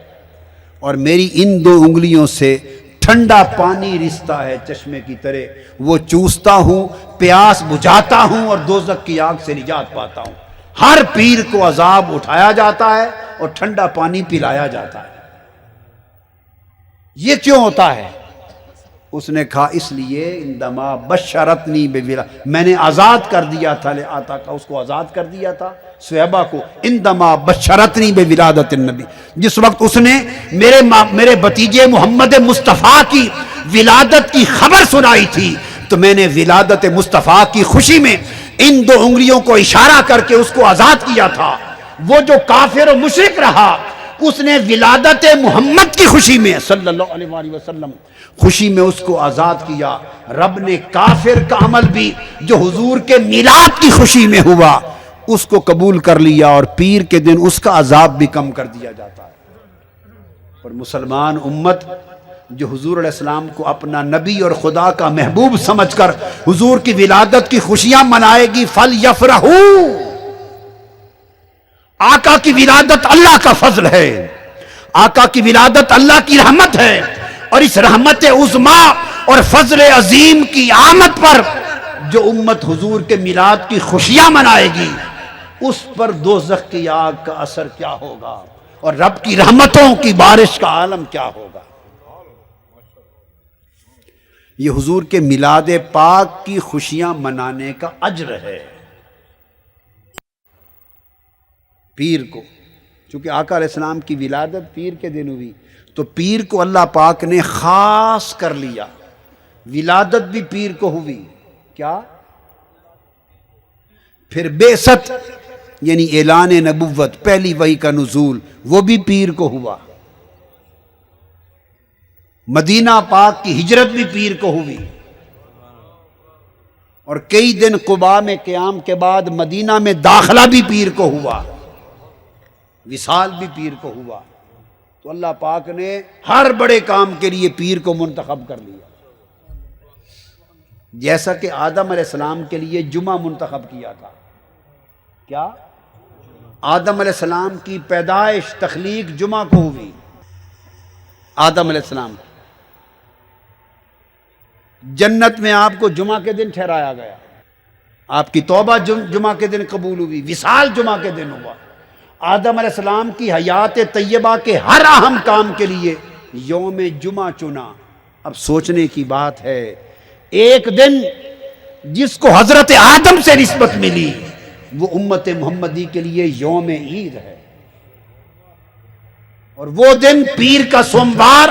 اور میری ان 2 انگلیوں سے ٹھنڈا پانی رستا ہے چشمے کی طرح، وہ چوستا ہوں، پیاس بجھاتا ہوں اور دوزخ کی آگ سے نجات پاتا ہوں۔ ہر پیر کو عذاب اٹھایا جاتا ہے اور ٹھنڈا پانی پلایا جاتا ہے۔ یہ کیوں ہوتا ہے؟ اس نے کہا اس لیے اندما بشرتنی بولا، میں نے آزاد کر دیا تھا، آتا کا اس کو آزاد کر دیا تھا سویبہ کو، اندما بشرتنی بولادت النبی، جس وقت اس نے میرے بھتیجے محمد مصطفیٰ کی ولادت کی خبر سنائی تھی، تو میں نے ولادت مصطفیٰ کی خوشی میں ان 2 انگلیوں کو اشارہ کر کے اس کو آزاد کیا تھا۔ وہ جو کافر و مشرک رہا، اس نے ولادت محمد کی خوشی میں صلی اللہ علیہ وآلہ وسلم خوشی میں اس کو آزاد کیا۔ رب نے کافر کا عمل بھی جو حضور کے میلاد کی خوشی میں ہوا اس کو قبول کر لیا، اور پیر کے دن اس کا عذاب بھی کم کر دیا جاتا ہے۔ اور مسلمان امت جو حضور علیہ السلام کو اپنا نبی اور خدا کا محبوب سمجھ کر حضور کی ولادت کی خوشیاں منائے گی، فَلْيَفْرَحُوا، آقا کی ولادت اللہ کا فضل ہے، آقا کی ولادت اللہ کی رحمت ہے، اور اس رحمت عظمیٰ اور فضل عظیم کی آمد پر جو امت حضور کے میلاد کی خوشیاں منائے گی، اس پر دوزخ کی آگ کا اثر کیا ہوگا اور رب کی رحمتوں کی بارش کا عالم کیا ہوگا۔ یہ حضور کے میلاد پاک کی خوشیاں منانے کا اجر ہے۔ پیر کو چونکہ آقا علیہ السلام کی ولادت پیر کے دن ہوئی تو پیر کو اللہ پاک نے خاص کر لیا، ولادت بھی پیر کو ہوئی، کیا؟ پھر بعثت یعنی اعلان نبوت، پہلی وحی کا نزول، وہ بھی پیر کو ہوا، مدینہ پاک کی ہجرت بھی پیر کو ہوئی، اور کئی دن قباء میں قیام کے بعد مدینہ میں داخلہ بھی پیر کو ہوا، وصال بھی پیر کو ہوا۔ تو اللہ پاک نے ہر بڑے کام کے لیے پیر کو منتخب کر لیا، جیسا کہ آدم علیہ السلام کے لیے جمعہ منتخب کیا تھا، کیا؟ آدم علیہ السلام کی پیدائش تخلیق جمعہ کو ہوئی، آدم علیہ السلام کی جنت میں آپ کو جمعہ کے دن ٹھہرایا گیا، آپ کی توبہ جمعہ کے دن قبول ہوئی، وصال جمعہ کے دن ہوا۔ آدم علیہ السلام کی حیات طیبہ کے ہر اہم کام کے لیے یوم جمعہ چنا۔ اب سوچنے کی بات ہے، ایک دن جس کو حضرت آدم سے نسبت ملی وہ امت محمدی کے لیے یوم عید ہے، اور وہ دن پیر کا سوموار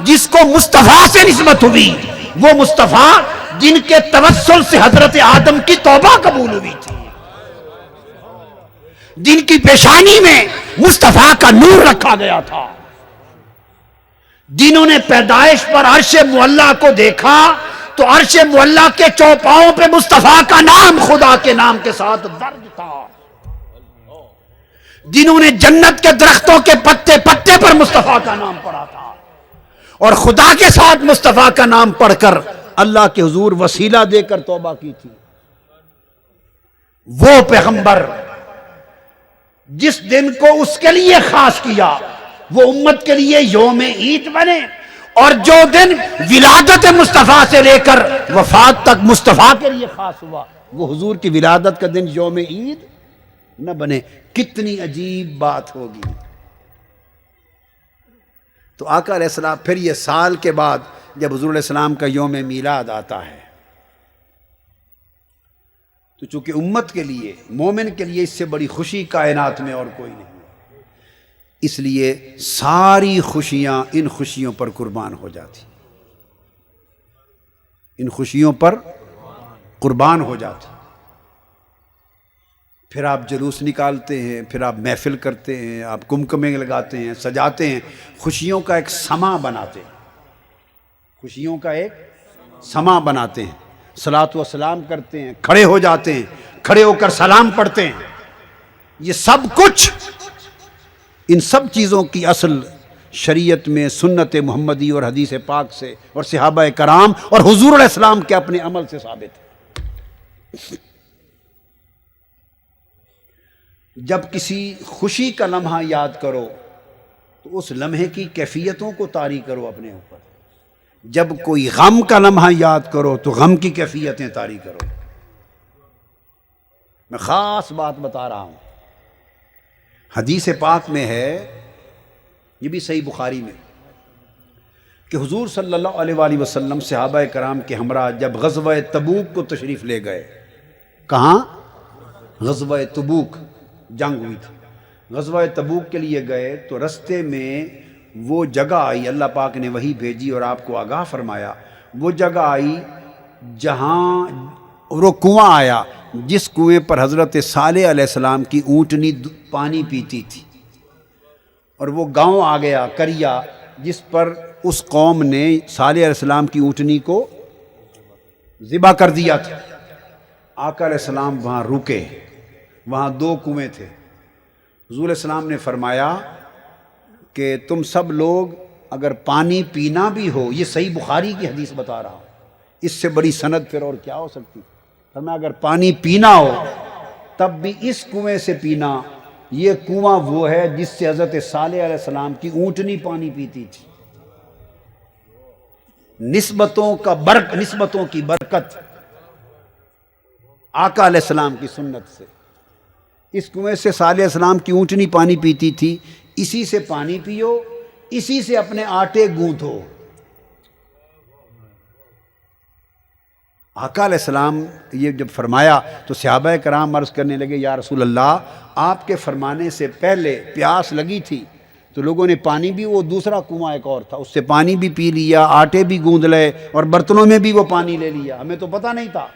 جس کو مصطفیٰ سے نسبت ہوئی، وہ مصطفیٰ جن کے توسل سے حضرت آدم کی توبہ قبول ہوئی تھی، جن کی پیشانی میں مصطفیٰ کا نور رکھا گیا تھا، جنہوں نے پیدائش پر عرش معلیٰ کو دیکھا تو عرش معلیٰ کے چوپاؤں پہ مصطفیٰ کا نام خدا کے نام کے ساتھ درج تھا، جنہوں نے جنت کے درختوں کے پتے پتے پر مصطفیٰ کا نام پڑھا تھا اور خدا کے ساتھ مصطفیٰ کا نام پڑھ کر اللہ کے حضور وسیلہ دے کر توبہ کی تھی۔ وہ پیغمبر جس دن کو اس کے لیے خاص کیا وہ امت کے لیے یوم عید بنے، اور جو دن ولادت مصطفیٰ سے لے کر وفات تک مصطفیٰ کے لیے خاص ہوا وہ حضور کی ولادت کا دن یوم عید نہ بنے۔ کتنی عجیب بات ہوگی۔ تو آقا علیہ السلام پھر یہ سال کے بعد جب حضور علیہ السلام کا یوم میلاد آتا ہے تو چونکہ امت کے لیے، مومن کے لیے اس سے بڑی خوشی کائنات میں اور کوئی نہیں، اس لیے ساری خوشیاں ان خوشیوں پر قربان ہو جاتی، ان خوشیوں پر قربان ہو جاتی۔ پھر آپ جلوس نکالتے ہیں، پھر آپ محفل کرتے ہیں، آپ کمکمے لگاتے ہیں، سجاتے ہیں، خوشیوں کا ایک سما بناتے ہیں، خوشیوں کا ایک سما بناتے ہیں، صلاۃ و سلام کرتے ہیں، کھڑے ہو جاتے ہیں، کھڑے ہو کر سلام پڑھتے ہیں۔ یہ سب کچھ، ان سب چیزوں کی اصل شریعت میں سنت محمدی اور حدیث پاک سے اور صحابہ کرام اور حضور علیہ السلام کے اپنے عمل سے ثابت ہے۔ جب کسی خوشی کا لمحہ یاد کرو تو اس لمحے کی کیفیتوں کو طاری کرو اپنے اوپر، جب کوئی غم کا لمحہ یاد کرو تو غم کی کیفیتیں طاری کرو۔ میں خاص بات بتا رہا ہوں، حدیث پاک میں ہے، یہ بھی صحیح بخاری میں، کہ حضور صلی اللہ علیہ وآلہ وسلم صحابہ کرام کے ہمراہ جب غزوہ تبوک کو تشریف لے گئے، کہاں؟ غزوہ تبوک جنگ ہوئی تھی، غزوہ تبوک کے لیے گئے تو رستے میں وہ جگہ آئی، اللہ پاک نے وحی بھیجی اور آپ کو آگاہ فرمایا، وہ جگہ آئی جہاں وہ کنواں آیا جس کنویں پر حضرت صالح علیہ السلام کی اونٹنی پانی پیتی تھی، اور وہ گاؤں آ گیا کریا جس پر اس قوم نے صالح علیہ السلام کی اونٹنی کو ذبح کر دیا تھا۔ آقا علیہ السلام وہاں رکے، وہاں 2 کنویں تھے۔ حضور علیہ السلام نے فرمایا کہ تم سب لوگ اگر پانی پینا بھی ہو، یہ صحیح بخاری کی حدیث بتا رہا ہوں، اس سے بڑی سند پھر اور کیا ہو سکتی؟ فرمایا اگر پانی پینا ہو تب بھی اس کنویں سے پینا، یہ کنواں وہ ہے جس سے حضرت صالح علیہ السلام کی اونٹنی پانی پیتی تھی۔ نسبتوں کی برکت آقا علیہ السلام کی سنت سے، اس کنویں سے صالح علیہ السلام کی اونٹنی پانی پیتی تھی، اسی سے پانی پیو، اسی سے اپنے آٹے گوندھو۔ آقا علیہ السلام یہ جب فرمایا تو صحابہ کرام عرض کرنے لگے یا رسول اللہ آپ کے فرمانے سے پہلے پیاس لگی تھی تو لوگوں نے پانی بھی، وہ دوسرا کنواں ایک اور تھا، اس سے پانی بھی پی لیا، آٹے بھی گوندھ لے اور برتنوں میں بھی وہ پانی لے لیا، ہمیں تو پتہ نہیں تھا۔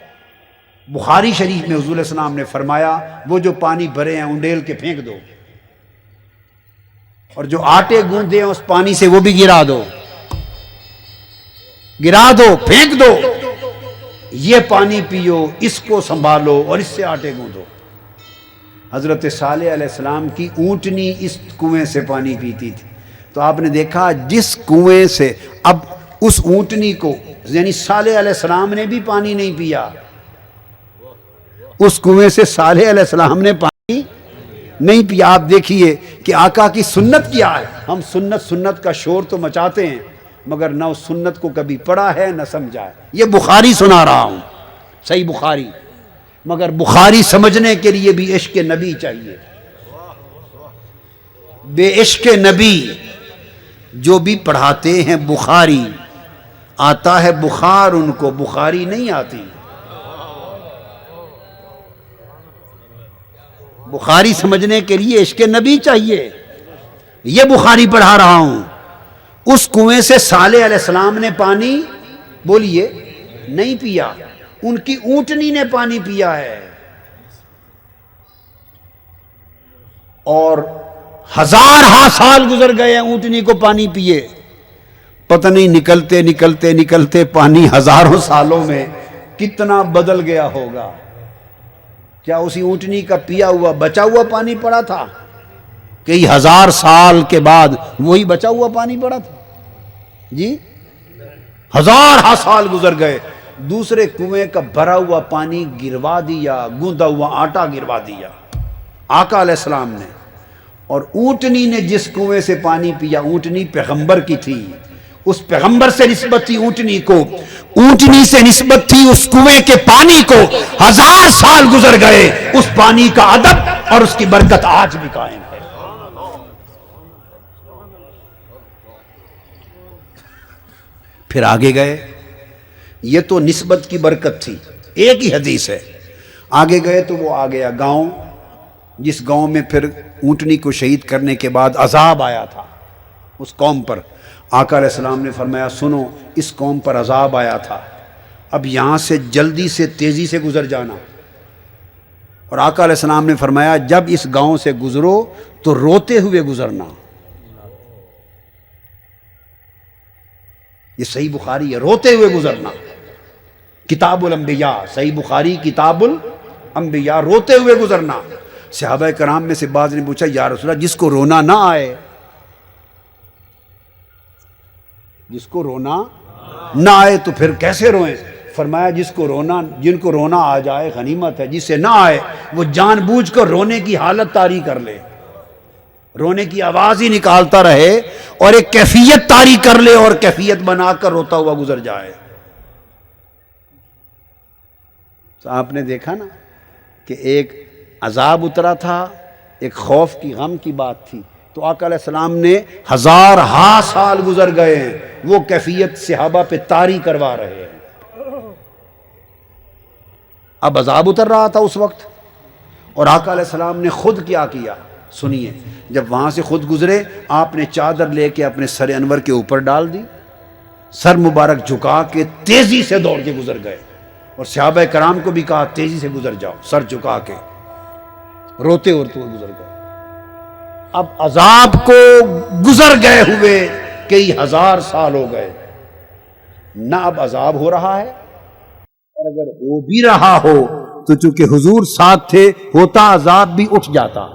بخاری شریف میں حضور علیہ السلام نے فرمایا وہ جو پانی بھرے ہیں انڈیل کے پھینک دو، اور جو آٹے گوندھے ہیں اس پانی سے وہ بھی گرا دو، پھینک دو، یہ پانی پیو، اس کو سنبھالو اور اس سے آٹے گوندھو۔ حضرت صالح علیہ السلام کی اونٹنی اس کنویں سے پانی پیتی تھی، تو آپ نے دیکھا جس کنویں سے، اب اس اونٹنی کو یعنی صالح علیہ السلام نے بھی پانی نہیں پیا، اس کنویں سے صالح علیہ السلام نے پانی نہیں پیا۔ آپ دیکھیے کہ آقا کی سنت کیا ہے، ہم سنت کا شور تو مچاتے ہیں مگر نہ اس سنت کو کبھی پڑھا ہے نہ سمجھا ہے۔ یہ بخاری سنا رہا ہوں، صحیح بخاری، مگر بخاری سمجھنے کے لیے بھی عشق نبی چاہیے۔ بے عشق نبی جو بھی پڑھاتے ہیں بخاری، آتا ہے بخار ان کو، بخاری نہیں آتی۔ بخاری سمجھنے کے لیے عشق نبی چاہیے۔ یہ بخاری پڑھا رہا ہوں، اس کنویں سے صالح علیہ السلام نے پانی بولیے نہیں پیا، ان کی اونٹنی نے پانی پیا ہے، اور ہزارہا سال گزر گئے اونٹنی کو پانی پیے، پتہ نہیں نکلتے نکلتے نکلتے پانی ہزاروں سالوں میں کتنا بدل گیا ہوگا۔ کیا اسی اونٹنی کا پیا ہوا بچا ہوا پانی پڑا تھا؟ کئی ہزار سال کے بعد وہی بچا ہوا پانی پڑا تھا؟ جی، ہزارہا سال گزر گئے، دوسرے کنویں کا بھرا ہوا پانی گروا دیا، گوندا ہوا آٹا گروا دیا آقا علیہ السلام نے۔ اور اونٹنی نے جس کنویں سے پانی پیا، اونٹنی پیغمبر کی تھی، اس پیغمبر سے نسبت تھی اونٹنی کو، اونٹنی سے نسبت تھی اس کنویں کے پانی کو، ہزار سال گزر گئے، اس پانی کا ادب اور اس کی برکت آج بھی قائم ہے۔ پھر آگے گئے، یہ تو نسبت کی برکت تھی، ایک ہی حدیث ہے۔ آگے گئے تو وہ آ گیا گاؤں، جس گاؤں میں پھر اونٹنی کو شہید کرنے کے بعد عذاب آیا تھا اس قوم پر۔ آقا علیہ السلام نے فرمایا سنو، اس قوم پر عذاب آیا تھا، اب یہاں سے جلدی سے تیزی سے گزر جانا۔ اور آقا علیہ السلام نے فرمایا جب اس گاؤں سے گزرو تو روتے ہوئے گزرنا۔ یہ صحیح بخاری ہے، روتے ہوئے گزرنا۔ کتاب الانبیاء، صحیح بخاری کتاب الانبیاء، روتے ہوئے گزرنا۔ صحابہ کرام میں سے بعض نے پوچھا یا رسول اللہ جس کو رونا نہ آئے، جس کو رونا نہ آئے تو پھر کیسے روئیں؟ فرمایا جن کو رونا آ جائے غنیمت ہے، جسے نہ آئے وہ جان بوجھ کر رونے کی حالت طاری کر لے، رونے کی آواز ہی نکالتا رہے اور ایک کیفیت طاری کر لے اور کیفیت بنا کر روتا ہوا گزر جائے۔ تو آپ نے دیکھا نا کہ ایک عذاب اترا تھا، ایک خوف کی غم کی بات تھی، تو آقا علیہ السلام نے ہزارہا سال گزر گئے ہیں، وہ کیفیت صحابہ پہ طاری کروا رہے ہیں۔ اب عذاب اتر رہا تھا اس وقت، اور آقا علیہ السلام نے خود کیا کیا سنیے۔ جب وہاں سے خود گزرے، آپ نے چادر لے کے اپنے سر انور کے اوپر ڈال دی، سر مبارک جھکا کے تیزی سے دوڑ کے گزر گئے، اور صحابہ کرام کو بھی کہا تیزی سے گزر جاؤ، سر جھکا کے، روتے ہوتے گزر گئے۔ اب عذاب کو گزر گئے ہوئے کئی ہزار سال ہو گئے، نہ اب عذاب ہو رہا ہے، اور اگر ہو بھی رہا ہو تو چونکہ حضور ساتھ تھے ہوتا عذاب بھی اٹھ جاتا،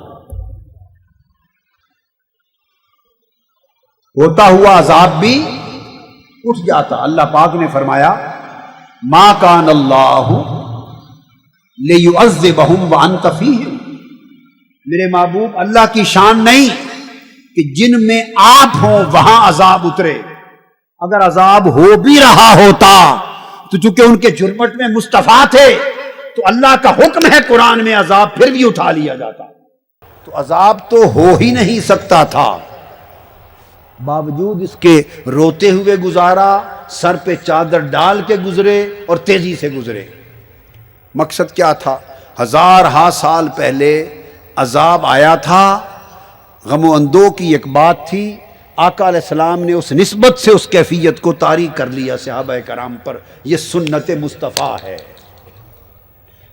ہوتا ہوا عذاب بھی اٹھ جاتا۔ اللہ پاک نے فرمایا ما کان اللہ لیعذبہم وانت فیہم، میرے محبوب اللہ کی شان نہیں کہ جن میں آپ ہوں وہاں عذاب اترے، اگر عذاب ہو بھی رہا ہوتا تو چونکہ ان کے جرمٹ میں مصطفیٰ تھے تو اللہ کا حکم ہے قرآن میں عذاب پھر بھی اٹھا لیا جاتا، تو عذاب تو ہو ہی نہیں سکتا تھا۔ باوجود اس کے روتے ہوئے گزارا، سر پہ چادر ڈال کے گزرے اور تیزی سے گزرے۔ مقصد کیا تھا؟ ہزارہا سال پہلے عذاب آیا تھا، غم و اندو کی ایک بات تھی، آقا علیہ السلام نے اس نسبت سے اس کیفیت کو طاری کر لیا صحابہ کرام پر۔ یہ سنت مصطفیٰ ہے۔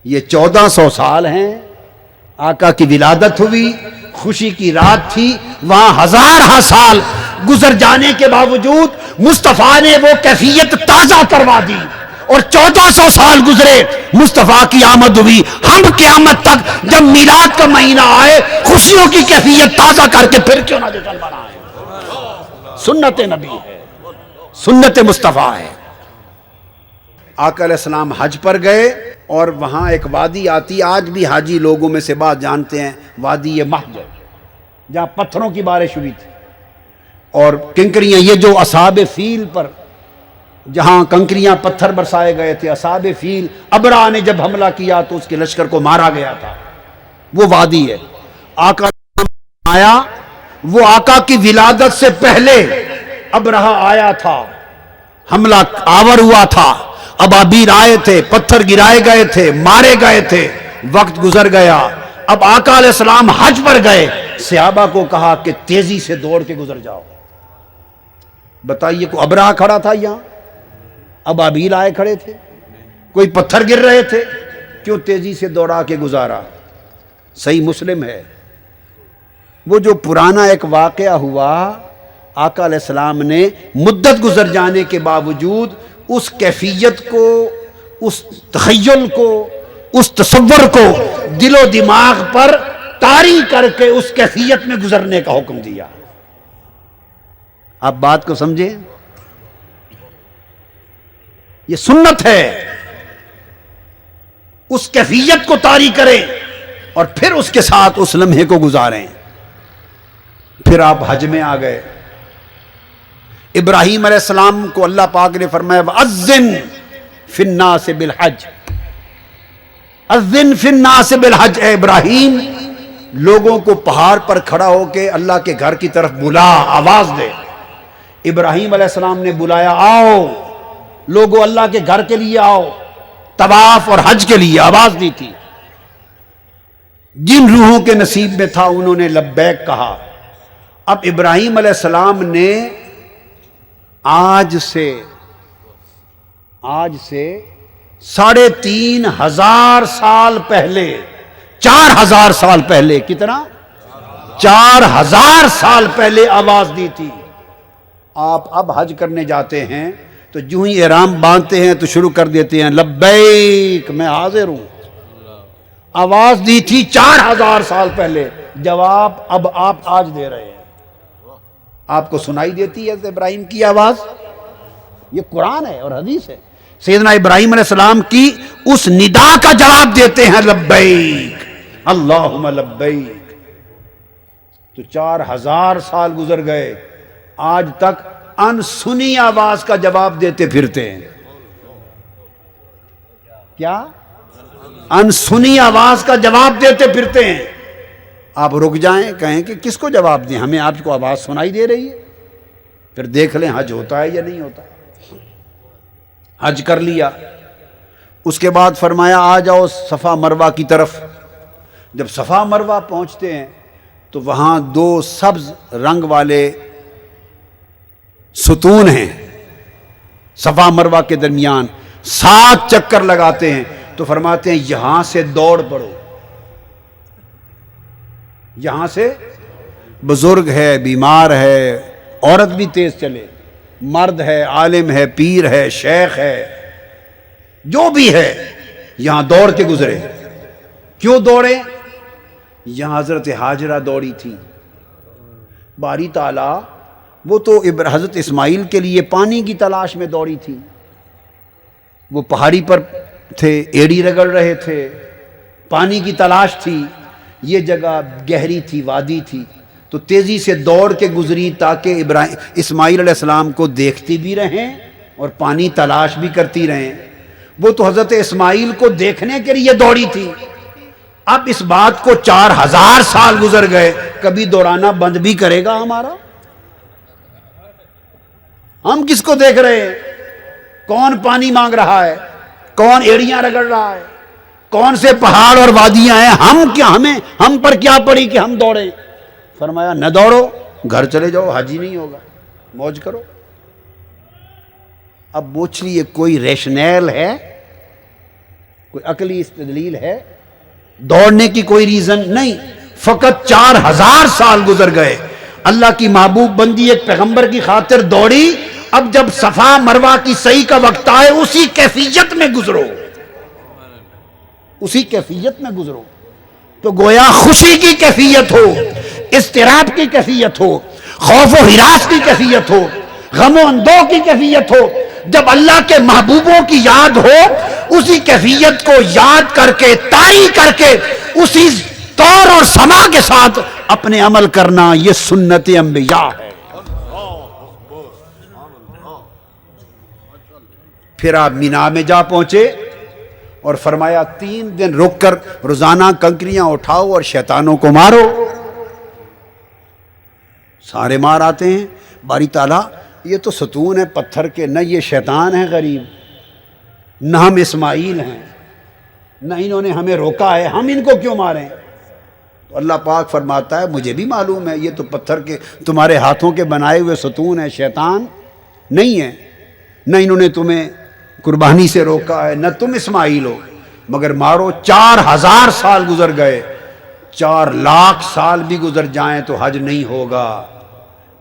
یہ 1400 سال ہیں، آقا کی ولادت ہوئی، خوشی کی رات تھی، وہاں ہزارہا سال گزر جانے کے باوجود مصطفیٰ نے وہ کیفیت تازہ کروا دی، اور 1400 سال گزرے، مصطفیٰ کی آمد ہوئی۔ ہم قیامت تک جب میلاد کا مہینہ آئے خوشیوں کی کیفیت تازہ کر کے پھر کیوں نہ جشن منائیں۔ سنت نبی ہے، سنت مصطفیٰ ہے۔ آقا علیہ السلام حج پر گئے اور وہاں ایک وادی آتی، آج بھی حاجی لوگوں میں سے بات جانتے ہیں، وادی محجر، جہاں پتھروں کی بارش ہوئی تھی اور کنکریاں، یہ جو اصحاب فیل پر جہاں کنکریاں پتھر برسائے گئے تھے، اصحاب فیل، ابرہہ نے جب حملہ کیا تو اس کے لشکر کو مارا گیا تھا، وہ وادی ہے۔ آقا آیا، وہ آقا کی ولادت سے پہلے ابرہہ آیا تھا، حملہ آور ہوا تھا، ابابیل آئے تھے، پتھر گرائے گئے تھے، مارے گئے تھے، وقت گزر گیا۔ اب آقا علیہ السلام حج پر گئے، صحابہ کو کہا کہ تیزی سے دوڑ کے گزر جاؤ۔ بتائیے، کوئی ابرہہ کھڑا تھا یہاں؟ ابابیل آئے کھڑے تھے؟ کوئی پتھر گر رہے تھے؟ کیوں تیزی سے دوڑا کے گزارا؟ صحیح مسلم ہے۔ وہ جو پرانا ایک واقعہ ہوا، آقا علیہ السلام نے مدت گزر جانے کے باوجود اس کیفیت کو، اس تخیل کو، اس تصور کو دل و دماغ پر طاری کر کے اس کیفیت میں گزرنے کا حکم دیا۔ آپ بات کو سمجھیں، یہ سنت ہے۔ اس کیفیت کو طاری کریں اور پھر اس کے ساتھ اس لمحے کو گزاریں۔ پھر آپ حج میں آ گئے۔ ابراہیم علیہ السلام کو اللہ پاک نے فرمایا وَأَذِّن فِي النَّاسِ بِالْحَجِّ، اذن فی الناس بالحج، اے ابراہیم لوگوں کو پہاڑ پر کھڑا ہو کے اللہ کے گھر کی طرف بلا، آواز دے۔ ابراہیم علیہ السلام نے بلایا، آؤ لوگوں اللہ کے گھر کے لیے آؤ، طواف اور حج کے لیے آواز دی تھی۔ جن روحوں کے نصیب میں تھا انہوں نے لبیک کہا۔ اب ابراہیم علیہ السلام نے آج سے 3,500 سال پہلے، 4,000 سال پہلے، کتنا؟ 4,000 سال پہلے آواز دی تھی۔ آپ اب حج کرنے جاتے ہیں تو جو ہی احرام باندھتے ہیں تو شروع کر دیتے ہیں لبیک میں حاضر ہوں۔ آواز دی تھی 4,000 سال پہلے، جواب اب آپ آج دے رہے ہیں۔ آپ کو سنائی دیتی ہے ابراہیم کی آواز؟ یہ قرآن ہے اور حدیث ہے۔ سیدنا ابراہیم علیہ السلام کی اس ندا کا جواب دیتے ہیں لبیک اللہم لبیک۔ تو 4,000 سال گزر گئے، آج تک انسنی آواز کا جواب دیتے پھرتے ہیں۔ کیا؟ انسنی آواز کا جواب دیتے پھرتے ہیں۔ آپ رک جائیں، کہیں کہ کس کو جواب دیں، ہمیں آپ کو آواز سنائی دے رہی ہے، پھر دیکھ لیں حج ہوتا ہے یا نہیں ہوتا۔ حج کر لیا، اس کے بعد فرمایا آ جاؤ صفا مروہ کی طرف۔ جب صفا مروہ پہنچتے ہیں تو وہاں 2 سبز رنگ والے ستون ہیں، صفا مروہ کے درمیان 7 چکر لگاتے ہیں تو فرماتے ہیں یہاں سے دوڑ پڑو۔ یہاں سے بزرگ ہے، بیمار ہے، عورت بھی تیز چلے، مرد ہے، عالم ہے، پیر ہے، شیخ ہے، جو بھی ہے، یہاں دوڑ کے گزرے۔ کیوں دوڑے؟ یہاں حضرت ہاجرہ دوڑی تھی۔ باری تعالیٰ وہ تو حضرت اسماعیل کے لیے پانی کی تلاش میں دوڑی تھی، وہ پہاڑی پر تھے، ایڑی رگڑ رہے تھے، پانی کی تلاش تھی، یہ جگہ گہری تھی، وادی تھی، تو تیزی سے دوڑ کے گزری تاکہ اسماعیل علیہ السلام کو دیکھتی بھی رہیں اور پانی تلاش بھی کرتی رہیں۔ وہ تو حضرت اسماعیل کو دیکھنے کے لیے دوڑی تھی۔ اب اس بات کو 4,000 سال گزر گئے، کبھی دوڑانا بند بھی کرے گا ہمارا؟ ہم کس کو دیکھ رہے ہیں؟ کون پانی مانگ رہا ہے، کون ایڑیاں رگڑ رہا ہے، کون سے پہاڑ اور وادیاں ہیں، ہم پر کیا پڑی کہ ہم دوڑیں؟ فرمایا نہ دوڑو، گھر چلے جاؤ، حج ہی نہیں ہوگا، موج کرو۔ اب پوچھ لیے کوئی ریشنیل ہے، کوئی عقلی استدلیل ہے؟ دوڑنے کی کوئی ریزن نہیں۔ فقط 4000 سال گزر گئے، اللہ کی محبوب بندی ایک پیغمبر کی خاطر دوڑی۔ اب جب صفا مروہ کی سعی کا وقت آئے اسی کیفیت میں گزرو، اسی کیفیت میں گزرو۔ تو گویا خوشی کی کیفیت ہو، اضطراب کی کیفیت ہو، خوف و ہراس کی کیفیت ہو، غم و اندوہ کی کیفیت ہو، جب اللہ کے محبوبوں کی یاد ہو اسی کیفیت کو یاد کر کے، طاری کر کے، اسی طور اور سما کے ساتھ اپنے عمل کرنا، یہ سنت انبیاء ہے۔ پھر آپ مینا میں جا پہنچے اور فرمایا 3 دن رک کر روزانہ کنکریاں اٹھاؤ اور شیطانوں کو مارو۔ سارے مار آتے ہیں۔ باری تعالیٰ یہ تو ستون ہے پتھر کے، نہ یہ شیطان ہے غریب، نہ ہم اسماعیل ہیں، نہ انہوں نے ہمیں روکا ہے، ہم ان کو کیوں ماریں؟ تو اللہ پاک فرماتا ہے مجھے بھی معلوم ہے، یہ تو پتھر کے تمہارے ہاتھوں کے بنائے ہوئے ستون ہے، شیطان نہیں ہے، نہ انہوں نے تمہیں قربانی سے روکا ہے، نہ تم اسماعیل ہو، مگر مارو۔ 4000 سال گزر گئے، 4 لاکھ سال بھی گزر جائیں تو حج نہیں ہوگا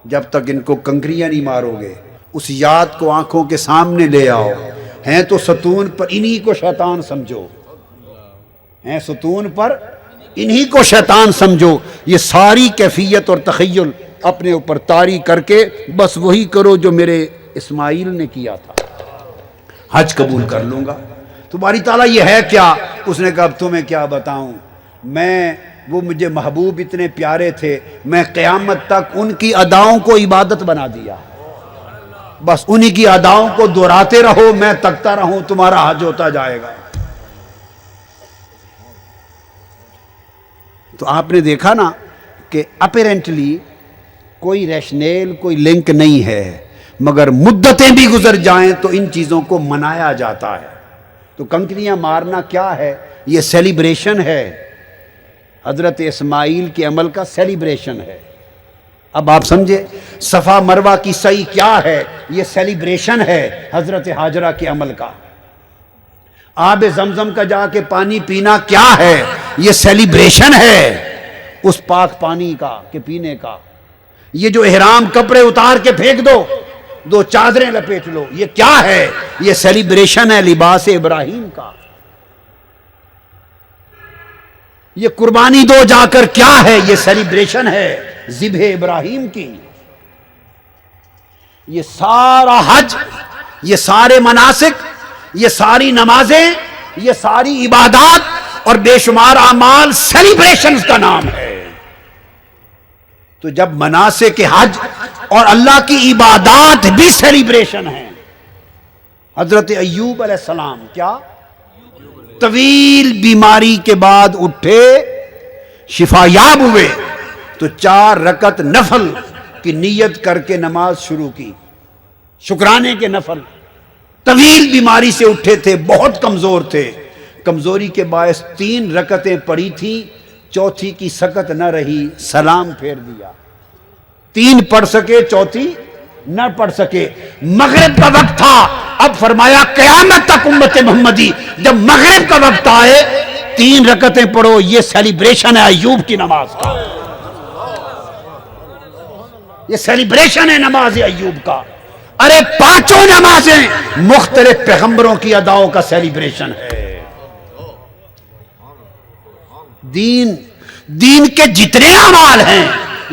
جب تک ان کو کنکریاں نہیں مارو گے۔ اس یاد کو آنکھوں کے سامنے لے آؤ۔ ہیں تو ستون پر، انہی کو شیطان سمجھو، ہیں ستون پر، انہی کو شیطان سمجھو۔ یہ ساری کیفیت اور تخیل اپنے اوپر طاری کر کے بس وہی کرو جو میرے اسماعیل نے کیا تھا، حج قبول کر لوں گا۔ تمہاری تعالیٰ یہ ہے کیا؟ اس نے کہا اب تمہیں کیا بتاؤں، وہ مجھے محبوب اتنے پیارے تھے، میں قیامت تک ان کی اداؤں کو عبادت بنا دیا، بس انہی کی اداؤں کو دہراتے رہو، میں تکتا رہوں، تمہارا حج ہوتا جائے گا۔ تو آپ نے دیکھا نا کہ اپیرنٹلی کوئی ریشنیل، کوئی لنک نہیں ہے، مگر مدتیں بھی گزر جائیں تو ان چیزوں کو منایا جاتا ہے۔ تو کنکریاں مارنا کیا ہے؟ یہ سیلیبریشن ہے، حضرت اسماعیل کے عمل کا سیلیبریشن ہے۔ اب آپ سمجھے صفا مروہ کی سعی کیا ہے؟ یہ سیلیبریشن ہے حضرت ہاجرہ کے عمل کا۔ آب زمزم کا جا کے پانی پینا کیا ہے؟ یہ سیلیبریشن ہے اس پاک پانی کا کہ پینے کا۔ یہ جو احرام کپڑے اتار کے پھینک دو، 2 چادریں لپیٹ لو، یہ کیا ہے؟ یہ سیلیبریشن ہے لباس ابراہیم کا۔ یہ قربانی دو جا کر کیا ہے؟ یہ سیلیبریشن ہے ذبح ابراہیم کی۔ یہ سارا حج، یہ سارے مناسک، یہ ساری نمازیں، یہ ساری عبادات اور بے شمار اعمال سیلیبریشنز کا نام ہے۔ تو جب مناسک حج اور اللہ کی عبادات بھی سیلیبریشن ہیں۔ حضرت ایوب علیہ السلام کیا طویل بیماری کے بعد اٹھے، شفا یاب ہوئے تو 4 رکعت نفل کی نیت کر کے نماز شروع کی، شکرانے کے نفل۔ طویل بیماری سے اٹھے تھے، بہت کمزور تھے، کمزوری کے باعث 3 رکعتیں پڑھی تھی، چوتھی کی سکت نہ رہی، سلام پھیر دیا۔ 3 پڑھ سکے، چوتھی نہ پڑھ سکے۔ مغرب کا وقت تھا، اب فرمایا قیامت تک امت محمدی جب مغرب کا وقت آئے 3 رکعتیں پڑھو۔ یہ سیلیبریشن ہے ایوب کی نماز کا، یہ سیلیبریشن ہے نماز ایوب کا۔ ارے 5 نمازیں مختلف پیغمبروں کی اداؤں کا سیلیبریشن ہے۔ دین کے جتنے اعمال ہیں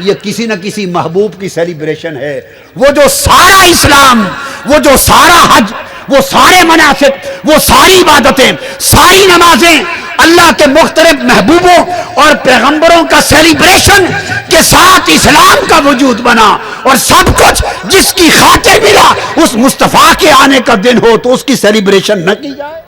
یہ کسی نہ کسی محبوب کی سیلیبریشن ہے۔ وہ جو سارا اسلام، وہ جو سارا حج، وہ سارے مناسک، وہ ساری عبادتیں، ساری نمازیں اللہ کے مختلف محبوبوں اور پیغمبروں کا سیلیبریشن کے ساتھ اسلام کا وجود بنا، اور سب کچھ جس کی خاطر ملا اس مصطفیٰ کے آنے کا دن ہو تو اس کی سیلیبریشن نہ کی جائے۔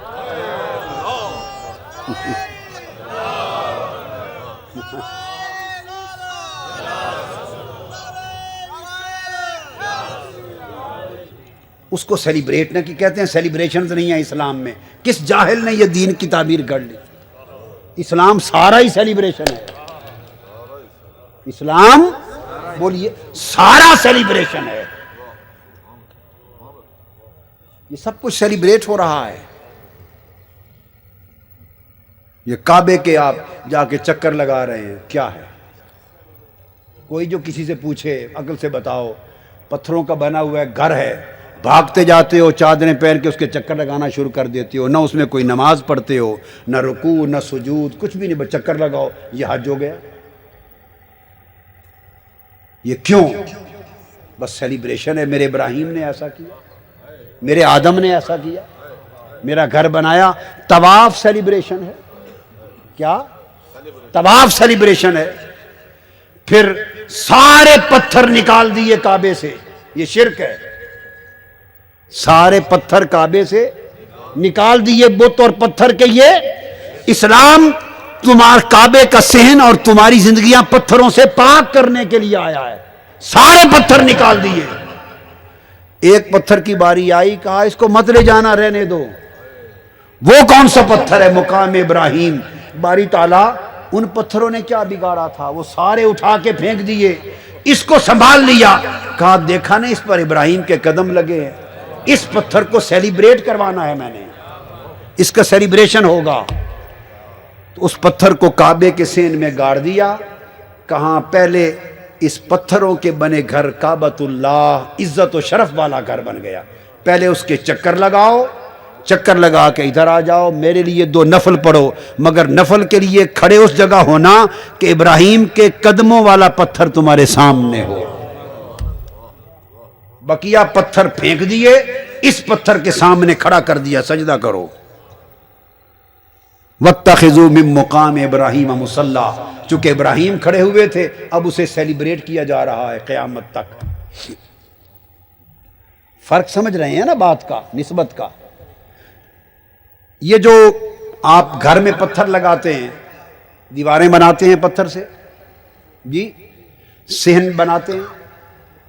اس کو سیلیبریٹ نہ کی کہتے ہیں سیلیبریشنز نہیں ہیں اسلام میں. کس جاہل نے یہ دین کی تعبیر کر لی؟ اسلام سارا ہی سیلیبریشن ہے. اسلام بولیے سارا سیلیبریشن ہے. یہ سب کچھ سیلیبریٹ ہو رہا ہے. یہ کعبے کے آپ جا کے چکر لگا رہے ہیں، کیا ہے؟ کوئی جو کسی سے پوچھے عقل سے بتاؤ، پتھروں کا بنا ہوا ہے گھر ہے، بھاگتے جاتے ہو چادریں پہن کے اس کے چکر لگانا شروع کر دیتے ہو، نہ اس میں کوئی نماز پڑھتے ہو، نہ رکوع نہ سجود، کچھ بھی نہیں، بس چکر لگاؤ. یہ حج ہو گیا. یہ کیوں؟ بس سیلیبریشن ہے. میرے ابراہیم نے ایسا کیا، میرے آدم نے ایسا کیا، میرا گھر بنایا. طواف سیلیبریشن ہے. کیا؟ طواف سیلیبریشن ہے. پھر سارے پتھر نکال دیے کعبے سے، یہ شرک ہے. سارے پتھر کعبے سے نکال دیے، بت اور پتھر کے. یہ اسلام تمہارے کعبے کا صحن اور تمہاری زندگیاں پتھروں سے پاک کرنے کے لیے آیا ہے. سارے پتھر نکال دیے. ایک پتھر کی باری آئی، کہا اس کو مت لے جانا، رہنے دو. وہ کون سا پتھر ہے؟ مقام ابراہیم. باری تعالیٰ ان پتھروں نے کیا بگاڑا تھا؟ وہ سارے اٹھا کے پھینک دیے. اس کو سنبھال لیا، کہا دیکھا نہیں اس پر ابراہیم کے قدم لگے ہیں. اس پتھر کو سیلیبریٹ کروانا ہے میں نے، اس کا سیلیبریشن ہوگا. تو اس پتھر کو کعبے کے سین میں گاڑ دیا. کہاں؟ پہلے اس پتھروں کے بنے گھر کعبۃ اللہ عزت و شرف والا گھر بن گیا. پہلے اس کے چکر لگاؤ، چکر لگا کے ادھر آ جاؤ، میرے لیے 2 نفل پڑھو. مگر نفل کے لیے کھڑے اس جگہ ہونا کہ ابراہیم کے قدموں والا پتھر تمہارے سامنے ہو. بقیہ پتھر پھینک دیے، اس پتھر کے سامنے کھڑا کر دیا، سجدہ کرو. وَاتَّخِذُوا مِن مُقَامِ ابراہیم مُصَلَّى. چونکہ ابراہیم کھڑے ہوئے تھے، اب اسے سیلیبریٹ کیا جا رہا ہے قیامت تک. فرق سمجھ رہے ہیں نا بات کا، نسبت کا؟ یہ جو آپ گھر میں پتھر لگاتے ہیں، دیواریں بناتے ہیں پتھر سے، جی صحن بناتے ہیں،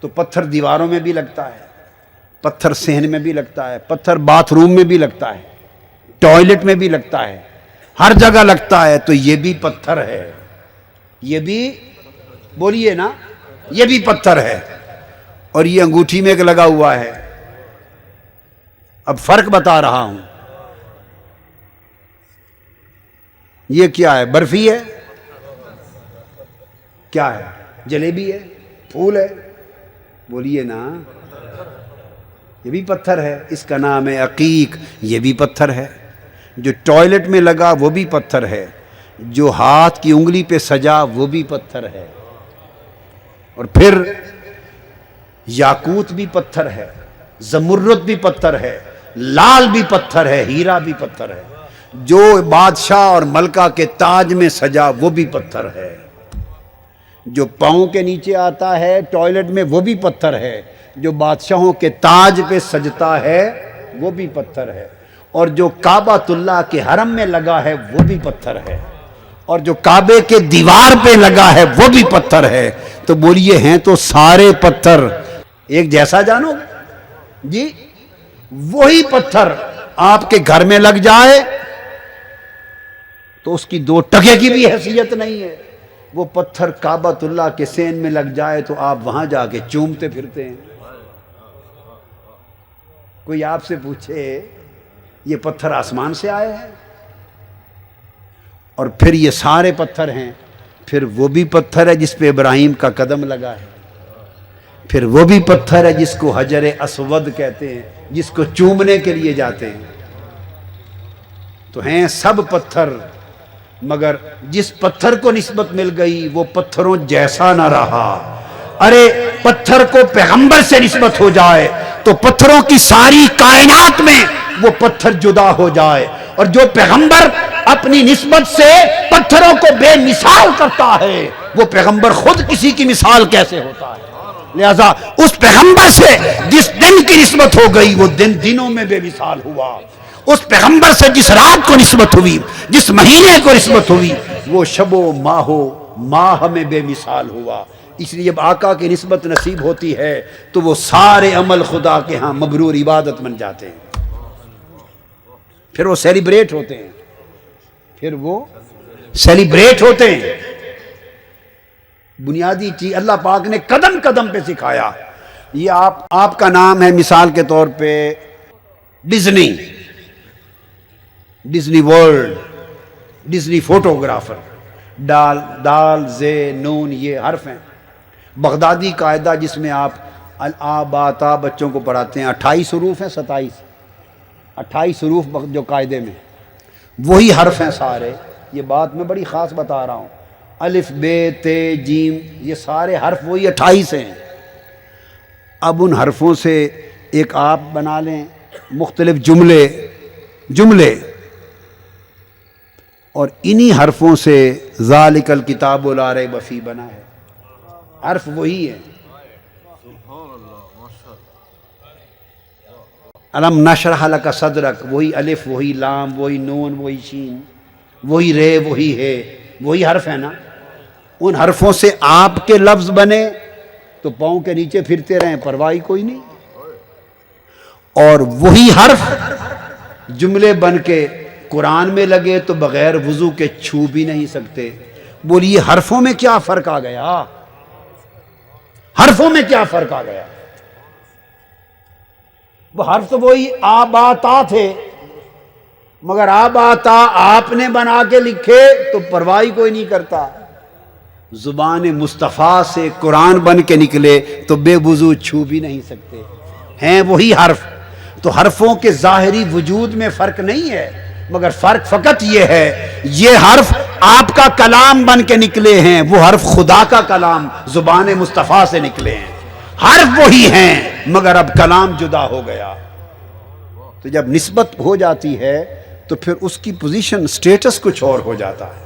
تو پتھر دیواروں میں بھی لگتا ہے، پتھر صحن میں بھی لگتا ہے، پتھر باتھ روم میں بھی لگتا ہے، ٹوائلٹ میں بھی لگتا ہے، ہر جگہ لگتا ہے. تو یہ بھی پتھر ہے. یہ بھی بولیے نا، یہ بھی پتھر ہے. اور یہ انگوٹھی میں ایک لگا ہوا ہے. اب فرق بتا رہا ہوں. یہ کیا ہے؟ برفی ہے؟ کیا ہے؟ جلیبی ہے؟ پھول ہے؟ بولیے نا. یہ بھی پتھر ہے. اس کا نام ہے عقیق. یہ بھی پتھر ہے. جو ٹوائلٹ میں لگا وہ بھی پتھر ہے. جو ہاتھ کی انگلی پہ سجا وہ بھی پتھر ہے. اور پھر یاقوت بھی پتھر ہے، زمرد بھی پتھر ہے، لال بھی پتھر ہے، ہیرا بھی پتھر ہے. جو بادشاہ اور ملکہ کے تاج میں سجا وہ بھی پتھر ہے. جو پاؤں کے نیچے آتا ہے ٹوائلٹ میں وہ بھی پتھر ہے. جو بادشاہوں کے تاج پہ سجتا ہے وہ بھی پتھر ہے. اور جو کعبۃ اللہ کے حرم میں لگا ہے وہ بھی پتھر ہے. اور جو کعبے کے دیوار پہ لگا ہے وہ بھی پتھر ہے. تو بولیے ہیں تو سارے پتھر ایک جیسا جانو جی. وہی پتھر آپ کے گھر میں لگ جائے تو اس کی 2 ٹکے کی بھی حیثیت نہیں ہے. وہ پتھر کعبۃ اللہ کے سین میں لگ جائے تو آپ وہاں جا کے چومتے پھرتے ہیں. کوئی آپ سے پوچھے یہ پتھر آسمان سے آئے ہیں؟ اور پھر یہ سارے پتھر ہیں. پھر وہ بھی پتھر ہے جس پہ ابراہیم کا قدم لگا ہے. پھر وہ بھی پتھر ہے جس کو حجر اسود کہتے ہیں، جس کو چومنے کے لیے جاتے ہیں. تو ہیں سب پتھر، مگر جس پتھر کو نسبت مل گئی وہ پتھروں جیسا نہ رہا. ارے پتھر کو پیغمبر سے نسبت ہو جائے تو پتھروں کی ساری کائنات میں وہ پتھر جدا ہو جائے. اور جو پیغمبر اپنی نسبت سے پتھروں کو بے مثال کرتا ہے وہ پیغمبر خود کسی کی مثال کیسے ہوتا ہے؟ لہذا اس پیغمبر سے جس دن کی نسبت ہو گئی وہ دن دنوں میں بے مثال ہوا. اس پیغمبر سے جس رات کو نسبت ہوئی، جس مہینے کو نسبت ہوئی، وہ شب و ماہ و ماہ میں بے مثال ہوا. اس لیے جب آقا کی نسبت نصیب ہوتی ہے تو وہ سارے عمل خدا کے ہاں مبرور عبادت بن جاتے ہیں. پھر وہ سیلیبریٹ ہوتے ہیں، پھر وہ سیلیبریٹ ہوتے ہیں. بنیادی چیز اللہ پاک نے قدم قدم پہ سکھایا. یہ آپ کا نام ہے مثال کے طور پہ ڈزنی ورلڈ، ڈزنی فوٹوگرافر. دال زے نون یہ حرف ہیں. بغدادی قاعدہ جس میں آپ الآباتا بچوں کو پڑھاتے ہیں 28 حروف ہیں، 28 حروف جو قاعدے میں وہی حرف ہیں سارے. یہ بات میں بڑی خاص بتا رہا ہوں. الف بے تے جیم یہ سارے حرف وہی 28 ہیں. اب ان حرفوں سے ایک آپ بنا لیں مختلف جملے اور انہی حرفوں سے ذالک الکتاب لا ریب فیہ بنا ہے. حرف وہی ہے. علم نشرح لک صدرک وہی الف وہی لام وہی نون وہی شین وہی رے وہی ہے، وہی حرف ہے نا. ان حرفوں سے آپ کے لفظ بنے تو پاؤں کے نیچے پھرتے رہیں، پرواہی کوئی نہیں. اور وہی حرف جملے بن کے قرآن میں لگے تو بغیر وضو کے چھو بھی نہیں سکتے. بولیے حرفوں میں کیا فرق آ گیا؟ حرفوں میں کیا فرق آ گیا؟ وہ حرف تو وہی آباتا تھے، مگر آباتا آپ نے بنا کے لکھے تو پرواہی کوئی نہیں کرتا. زبان مصطفیٰ سے قرآن بن کے نکلے تو بے وضو چھو بھی نہیں سکتے. ہیں وہی حرف. تو حرفوں کے ظاہری وجود میں فرق نہیں ہے، مگر فرق فقط یہ ہے یہ حرف آپ کا کلام بن کے نکلے ہیں، وہ حرف خدا کا کلام زبان مصطفیٰ سے نکلے ہیں. حرف وہی ہیں مگر اب کلام جدا ہو گیا. تو جب نسبت ہو جاتی ہے تو پھر اس کی پوزیشن سٹیٹس کچھ اور ہو جاتا ہے.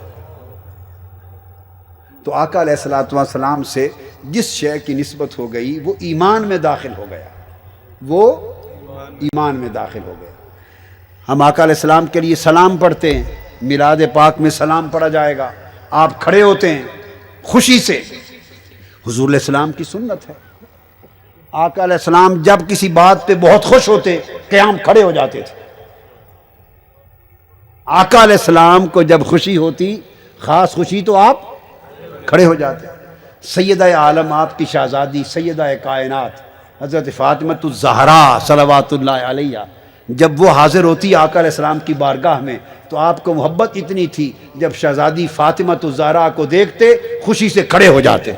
تو آقا علیہ الصلوۃ والسلام سے جس شے کی نسبت ہو گئی وہ ایمان میں داخل ہو گیا، وہ ایمان میں داخل ہو گیا. ہم آقا علیہ السلام کے لیے سلام پڑھتے ہیں، میلاد پاک میں سلام پڑھا جائے گا. آپ کھڑے ہوتے ہیں خوشی سے. حضور علیہ السلام کی سنت ہے. آقا علیہ السلام جب کسی بات پہ بہت خوش ہوتے قیام کھڑے ہو جاتے تھے. آقا علیہ السلام کو جب خوشی ہوتی خاص خوشی تو آپ کھڑے ہو جاتے. سیدہ عالم آپ کی شہزادی سیدہ کائنات حضرت فاطمۃ الزہرا صلوات اللہ علیہ جب وہ حاضر ہوتی آقا علیہ السلام کی بارگاہ میں تو آپ کو محبت اتنی تھی جب شہزادی فاطمۃ الزہرا کو دیکھتے خوشی سے کھڑے ہو جاتے.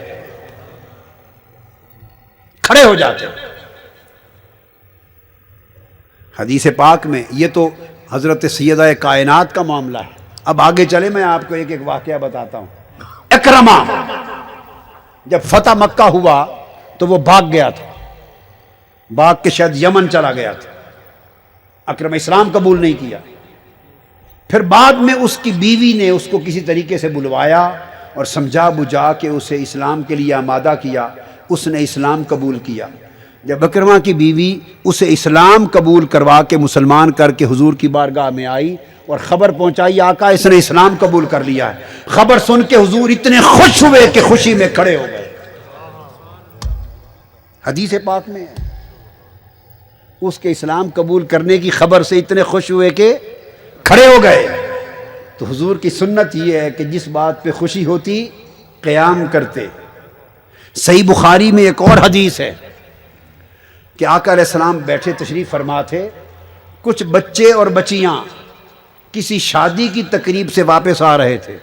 حدیث پاک میں یہ تو حضرت سیدہ کائنات کا معاملہ ہے. اب آگے چلے میں آپ کو ایک ایک واقعہ بتاتا ہوں. اکرمہ جب فتح مکہ ہوا تو وہ بھاگ گیا تھا، بھاگ کے شاید یمن چلا گیا تھا. اکرمہ اسلام قبول نہیں کیا. پھر بعد میں اس کی بیوی نے اس کو کسی طریقے سے بلوایا اور سمجھا بجھا کے اسے اسلام کے لیے آمادہ کیا. اس نے اسلام قبول کیا. جب اکرمہ کی بیوی اسے اسلام قبول کروا کے مسلمان کر کے حضور کی بارگاہ میں آئی اور خبر پہنچائی آقا اس نے اسلام قبول کر لیا ہے، خبر سن کے حضور اتنے خوش ہوئے کہ خوشی میں کھڑے ہو گئے. حدیث پاک میں ہے اس کے اسلام قبول کرنے کی خبر سے اتنے خوش ہوئے کہ کھڑے ہو گئے. تو حضور کی سنت یہ ہے کہ جس بات پہ خوشی ہوتی قیام کرتے. صحیح بخاری میں ایک اور حدیث ہے کہ آقا علیہ السلام بیٹھے تشریف فرما تھے. کچھ بچے اور بچیاں کسی شادی کی تقریب سے واپس آ رہے تھے.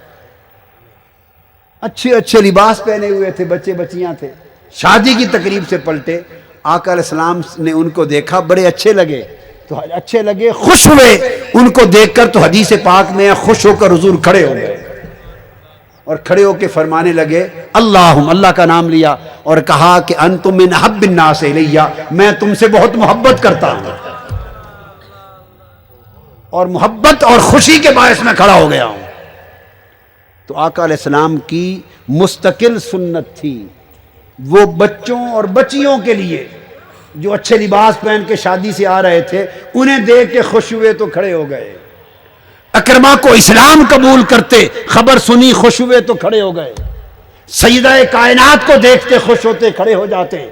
اچھے اچھے لباس پہنے ہوئے تھے، بچے بچیاں تھے، شادی کی تقریب سے پلٹے. آقا علیہ السلام نے ان کو دیکھا، بڑے اچھے لگے، خوش ہوئے ان کو دیکھ کر. تو حدیث پاک میں خوش ہو کر حضور کھڑے ہو گئے اور کھڑے ہو کے فرمانے لگے اللہم، اللہ کا نام لیا اور کہا کہ انتم من احب الناس الیہ، میں تم سے بہت محبت کرتا ہوں اور محبت اور خوشی کے باعث میں کھڑا ہو گیا ہوں. تو آقا علیہ السلام کی مستقل سنت تھی وہ بچوں اور بچیوں کے لیے جو اچھے لباس پہن کے شادی سے آ رہے تھے انہیں دیکھ کے خوش ہوئے تو کھڑے ہو گئے. اکرمہ کو اسلام قبول کرتے خبر سنی خوش ہوئے تو کھڑے ہو گئے. سیدہ کائنات کو دیکھتے خوش ہوتے کھڑے ہو جاتے.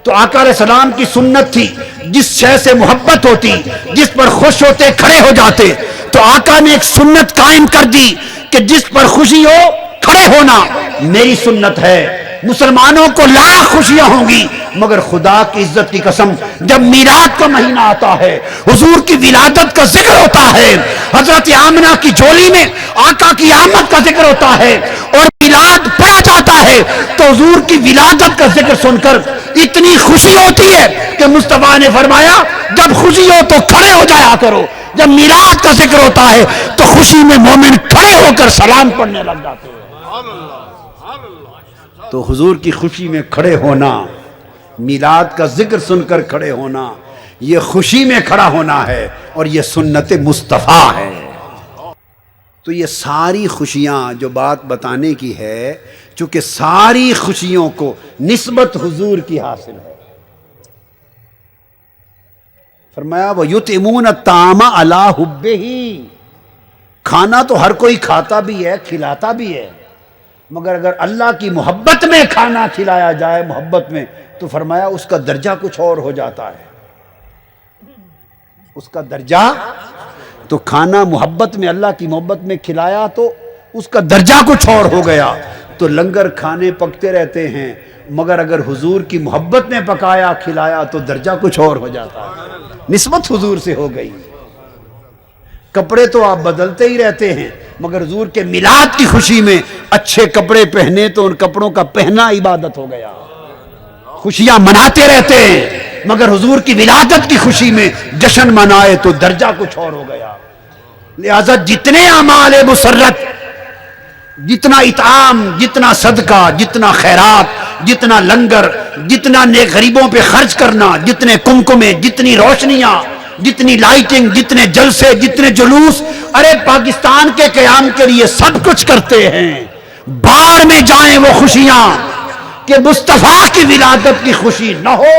تو آقا علیہ السلام کی سنت تھی جس شے سے محبت ہوتی جس پر خوش ہوتے کھڑے ہو جاتے. تو آقا نے ایک سنت قائم کر دی کہ جس پر خوشی ہو کھڑے ہونا میری سنت ہے. مسلمانوں کو لاکھ خوشیاں ہوں گی مگر خدا کی عزت کی قسم جب میلاد کا مہینہ آتا ہے حضور کی ولادت کا ذکر ہوتا ہے حضرت آمنہ کی جھولی میں آقا کی آمد کا ذکر ہوتا ہے اور میلاد پڑھا جاتا ہے تو حضور کی ولادت کا ذکر سن کر اتنی خوشی ہوتی ہے کہ مصطفیٰ نے فرمایا جب خوشی ہو تو کھڑے ہو جایا کرو. جب میلاد کا ذکر ہوتا ہے تو خوشی میں مومن کھڑے ہو کر سلام پڑھنے لگ جاتے ہیں. تو حضور کی خوشی میں کھڑے ہونا میلاد کا ذکر سن کر کھڑے ہونا یہ خوشی میں کھڑا ہونا ہے اور یہ سنت مصطفیٰ ہے. تو یہ ساری خوشیاں جو بات بتانے کی ہے چونکہ ساری خوشیوں کو نسبت حضور کی حاصل ہے. فرمایا وَيُطْعِمُونَ الطَّعَامَ عَلَىٰ حُبِّهِ. کھانا تو ہر کوئی کھاتا بھی ہے کھلاتا بھی ہے مگر اگر اللہ کی محبت میں کھانا کھلایا جائے محبت میں تو فرمایا اس کا درجہ کچھ اور ہو جاتا ہے. اس کا درجہ تو کھانا محبت میں اللہ کی محبت میں کھلایا تو اس کا درجہ کچھ اور ہو گیا. تو لنگر کھانے پکتے رہتے ہیں مگر اگر حضور کی محبت میں پکایا کھلایا تو درجہ کچھ اور ہو جاتا ہے. نسبت حضور سے ہو گئی. کپڑے تو آپ بدلتے ہی رہتے ہیں مگر حضور کے میلاد کی خوشی میں اچھے کپڑے پہنے تو ان کپڑوں کا پہنا عبادت ہو گیا. خوشیاں مناتے رہتے ہیں مگر حضور کی ولادت کی خوشی میں جشن منائے تو درجہ کچھ اور ہو گیا. لہذا جتنے اعمال مسرت جتنا اطعام جتنا صدقہ جتنا خیرات جتنا لنگر جتنا نیک غریبوں پہ خرچ کرنا جتنے کمکمے جتنی روشنیاں جتنی لائٹنگ جتنے جلسے جتنے جلوس ارے پاکستان کے قیام کے لیے سب کچھ کرتے ہیں. باہر میں جائیں وہ خوشیاں کہ مصطفیٰ کی ولادت کی خوشی نہ ہو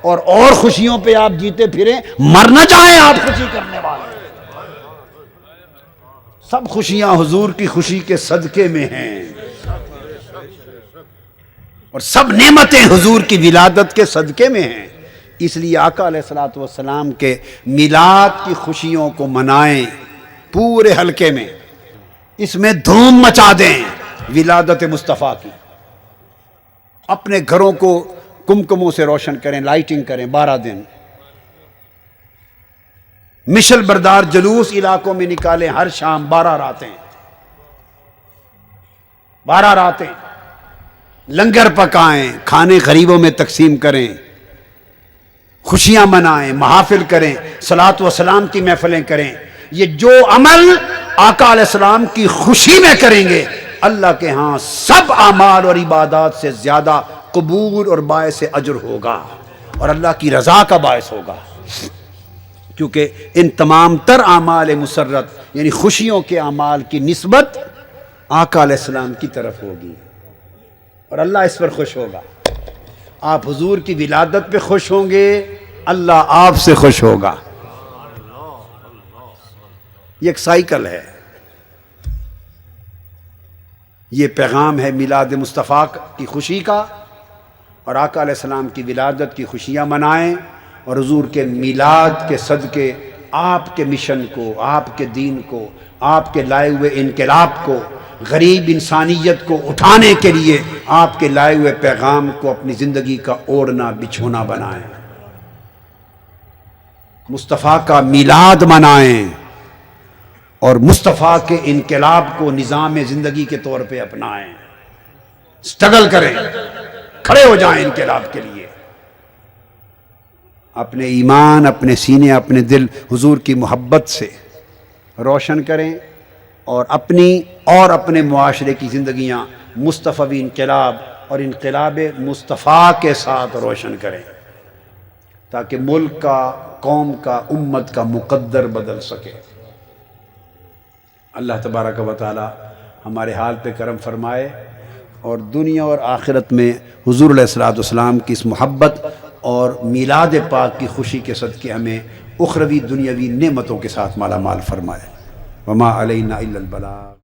اور خوشیوں پہ آپ جیتے پھریں مر نہ جائیں آپ خوشی کرنے والے. سب خوشیاں حضور کی خوشی کے صدقے میں ہیں اور سب نعمتیں حضور کی ولادت کے صدقے میں ہیں. اس لیے آقا علیہ الصلوۃ والسلام کے میلاد کی خوشیوں کو منائیں پورے حلقے میں. اس میں دھوم مچا دیں ولادت مصطفیٰ کی. اپنے گھروں کو کمکموں سے روشن کریں لائٹنگ کریں 12 دن. مشل بردار جلوس علاقوں میں نکالیں ہر شام 12 راتیں لنگر پکائیں کھانے غریبوں میں تقسیم کریں خوشیاں منائیں محافل کریں صلاۃ و سلام کی محفلیں کریں. یہ جو عمل آقا علیہ السلام کی خوشی میں کریں گے اللہ کے ہاں سب اعمال اور عبادات سے زیادہ قبول اور باعث اجر ہوگا اور اللہ کی رضا کا باعث ہوگا. کیونکہ ان تمام تر اعمال مسرت یعنی خوشیوں کے اعمال کی نسبت آقا علیہ السلام کی طرف ہوگی اور اللہ اس پر خوش ہوگا. آپ حضور کی ولادت پہ خوش ہوں گے اللہ آپ سے خوش ہوگا. یہ ایک سائیکل ہے. یہ پیغام ہے میلاد مصطفیٰ کی خوشی کا اور آقا علیہ السلام کی ولادت کی خوشیاں منائیں اور حضور کے میلاد کے صدقے آپ کے مشن کو آپ کے دین کو آپ کے لائے ہوئے انقلاب کو غریب انسانیت کو اٹھانے کے لیے آپ کے لائے ہوئے پیغام کو اپنی زندگی کا اوڑھنا بچھونا بنائیں. مصطفیٰ کا میلاد منائیں اور مصطفیٰ کے انقلاب کو نظام زندگی کے طور پہ اپنائیں. سٹرگل کریں کھڑے ہو جائیں انقلاب کے لیے. اپنے ایمان اپنے سینے اپنے دل حضور کی محبت سے روشن کریں اور اپنے معاشرے کی زندگیاں مصطفی انقلاب اور انقلاب مصطفیٰ کے ساتھ روشن کریں تاکہ ملک کا قوم کا امت کا مقدر بدل سکے. اللہ تبارک و تعالی ہمارے حال پہ کرم فرمائے اور دنیا اور آخرت میں حضور علیہ الصلوۃ والسلام کی اس محبت اور میلاد پاک کی خوشی کے صدقے ہمیں اخروی دنیاوی نعمتوں کے ساتھ مالا مال فرمائے. وما علینا الا البلاغ.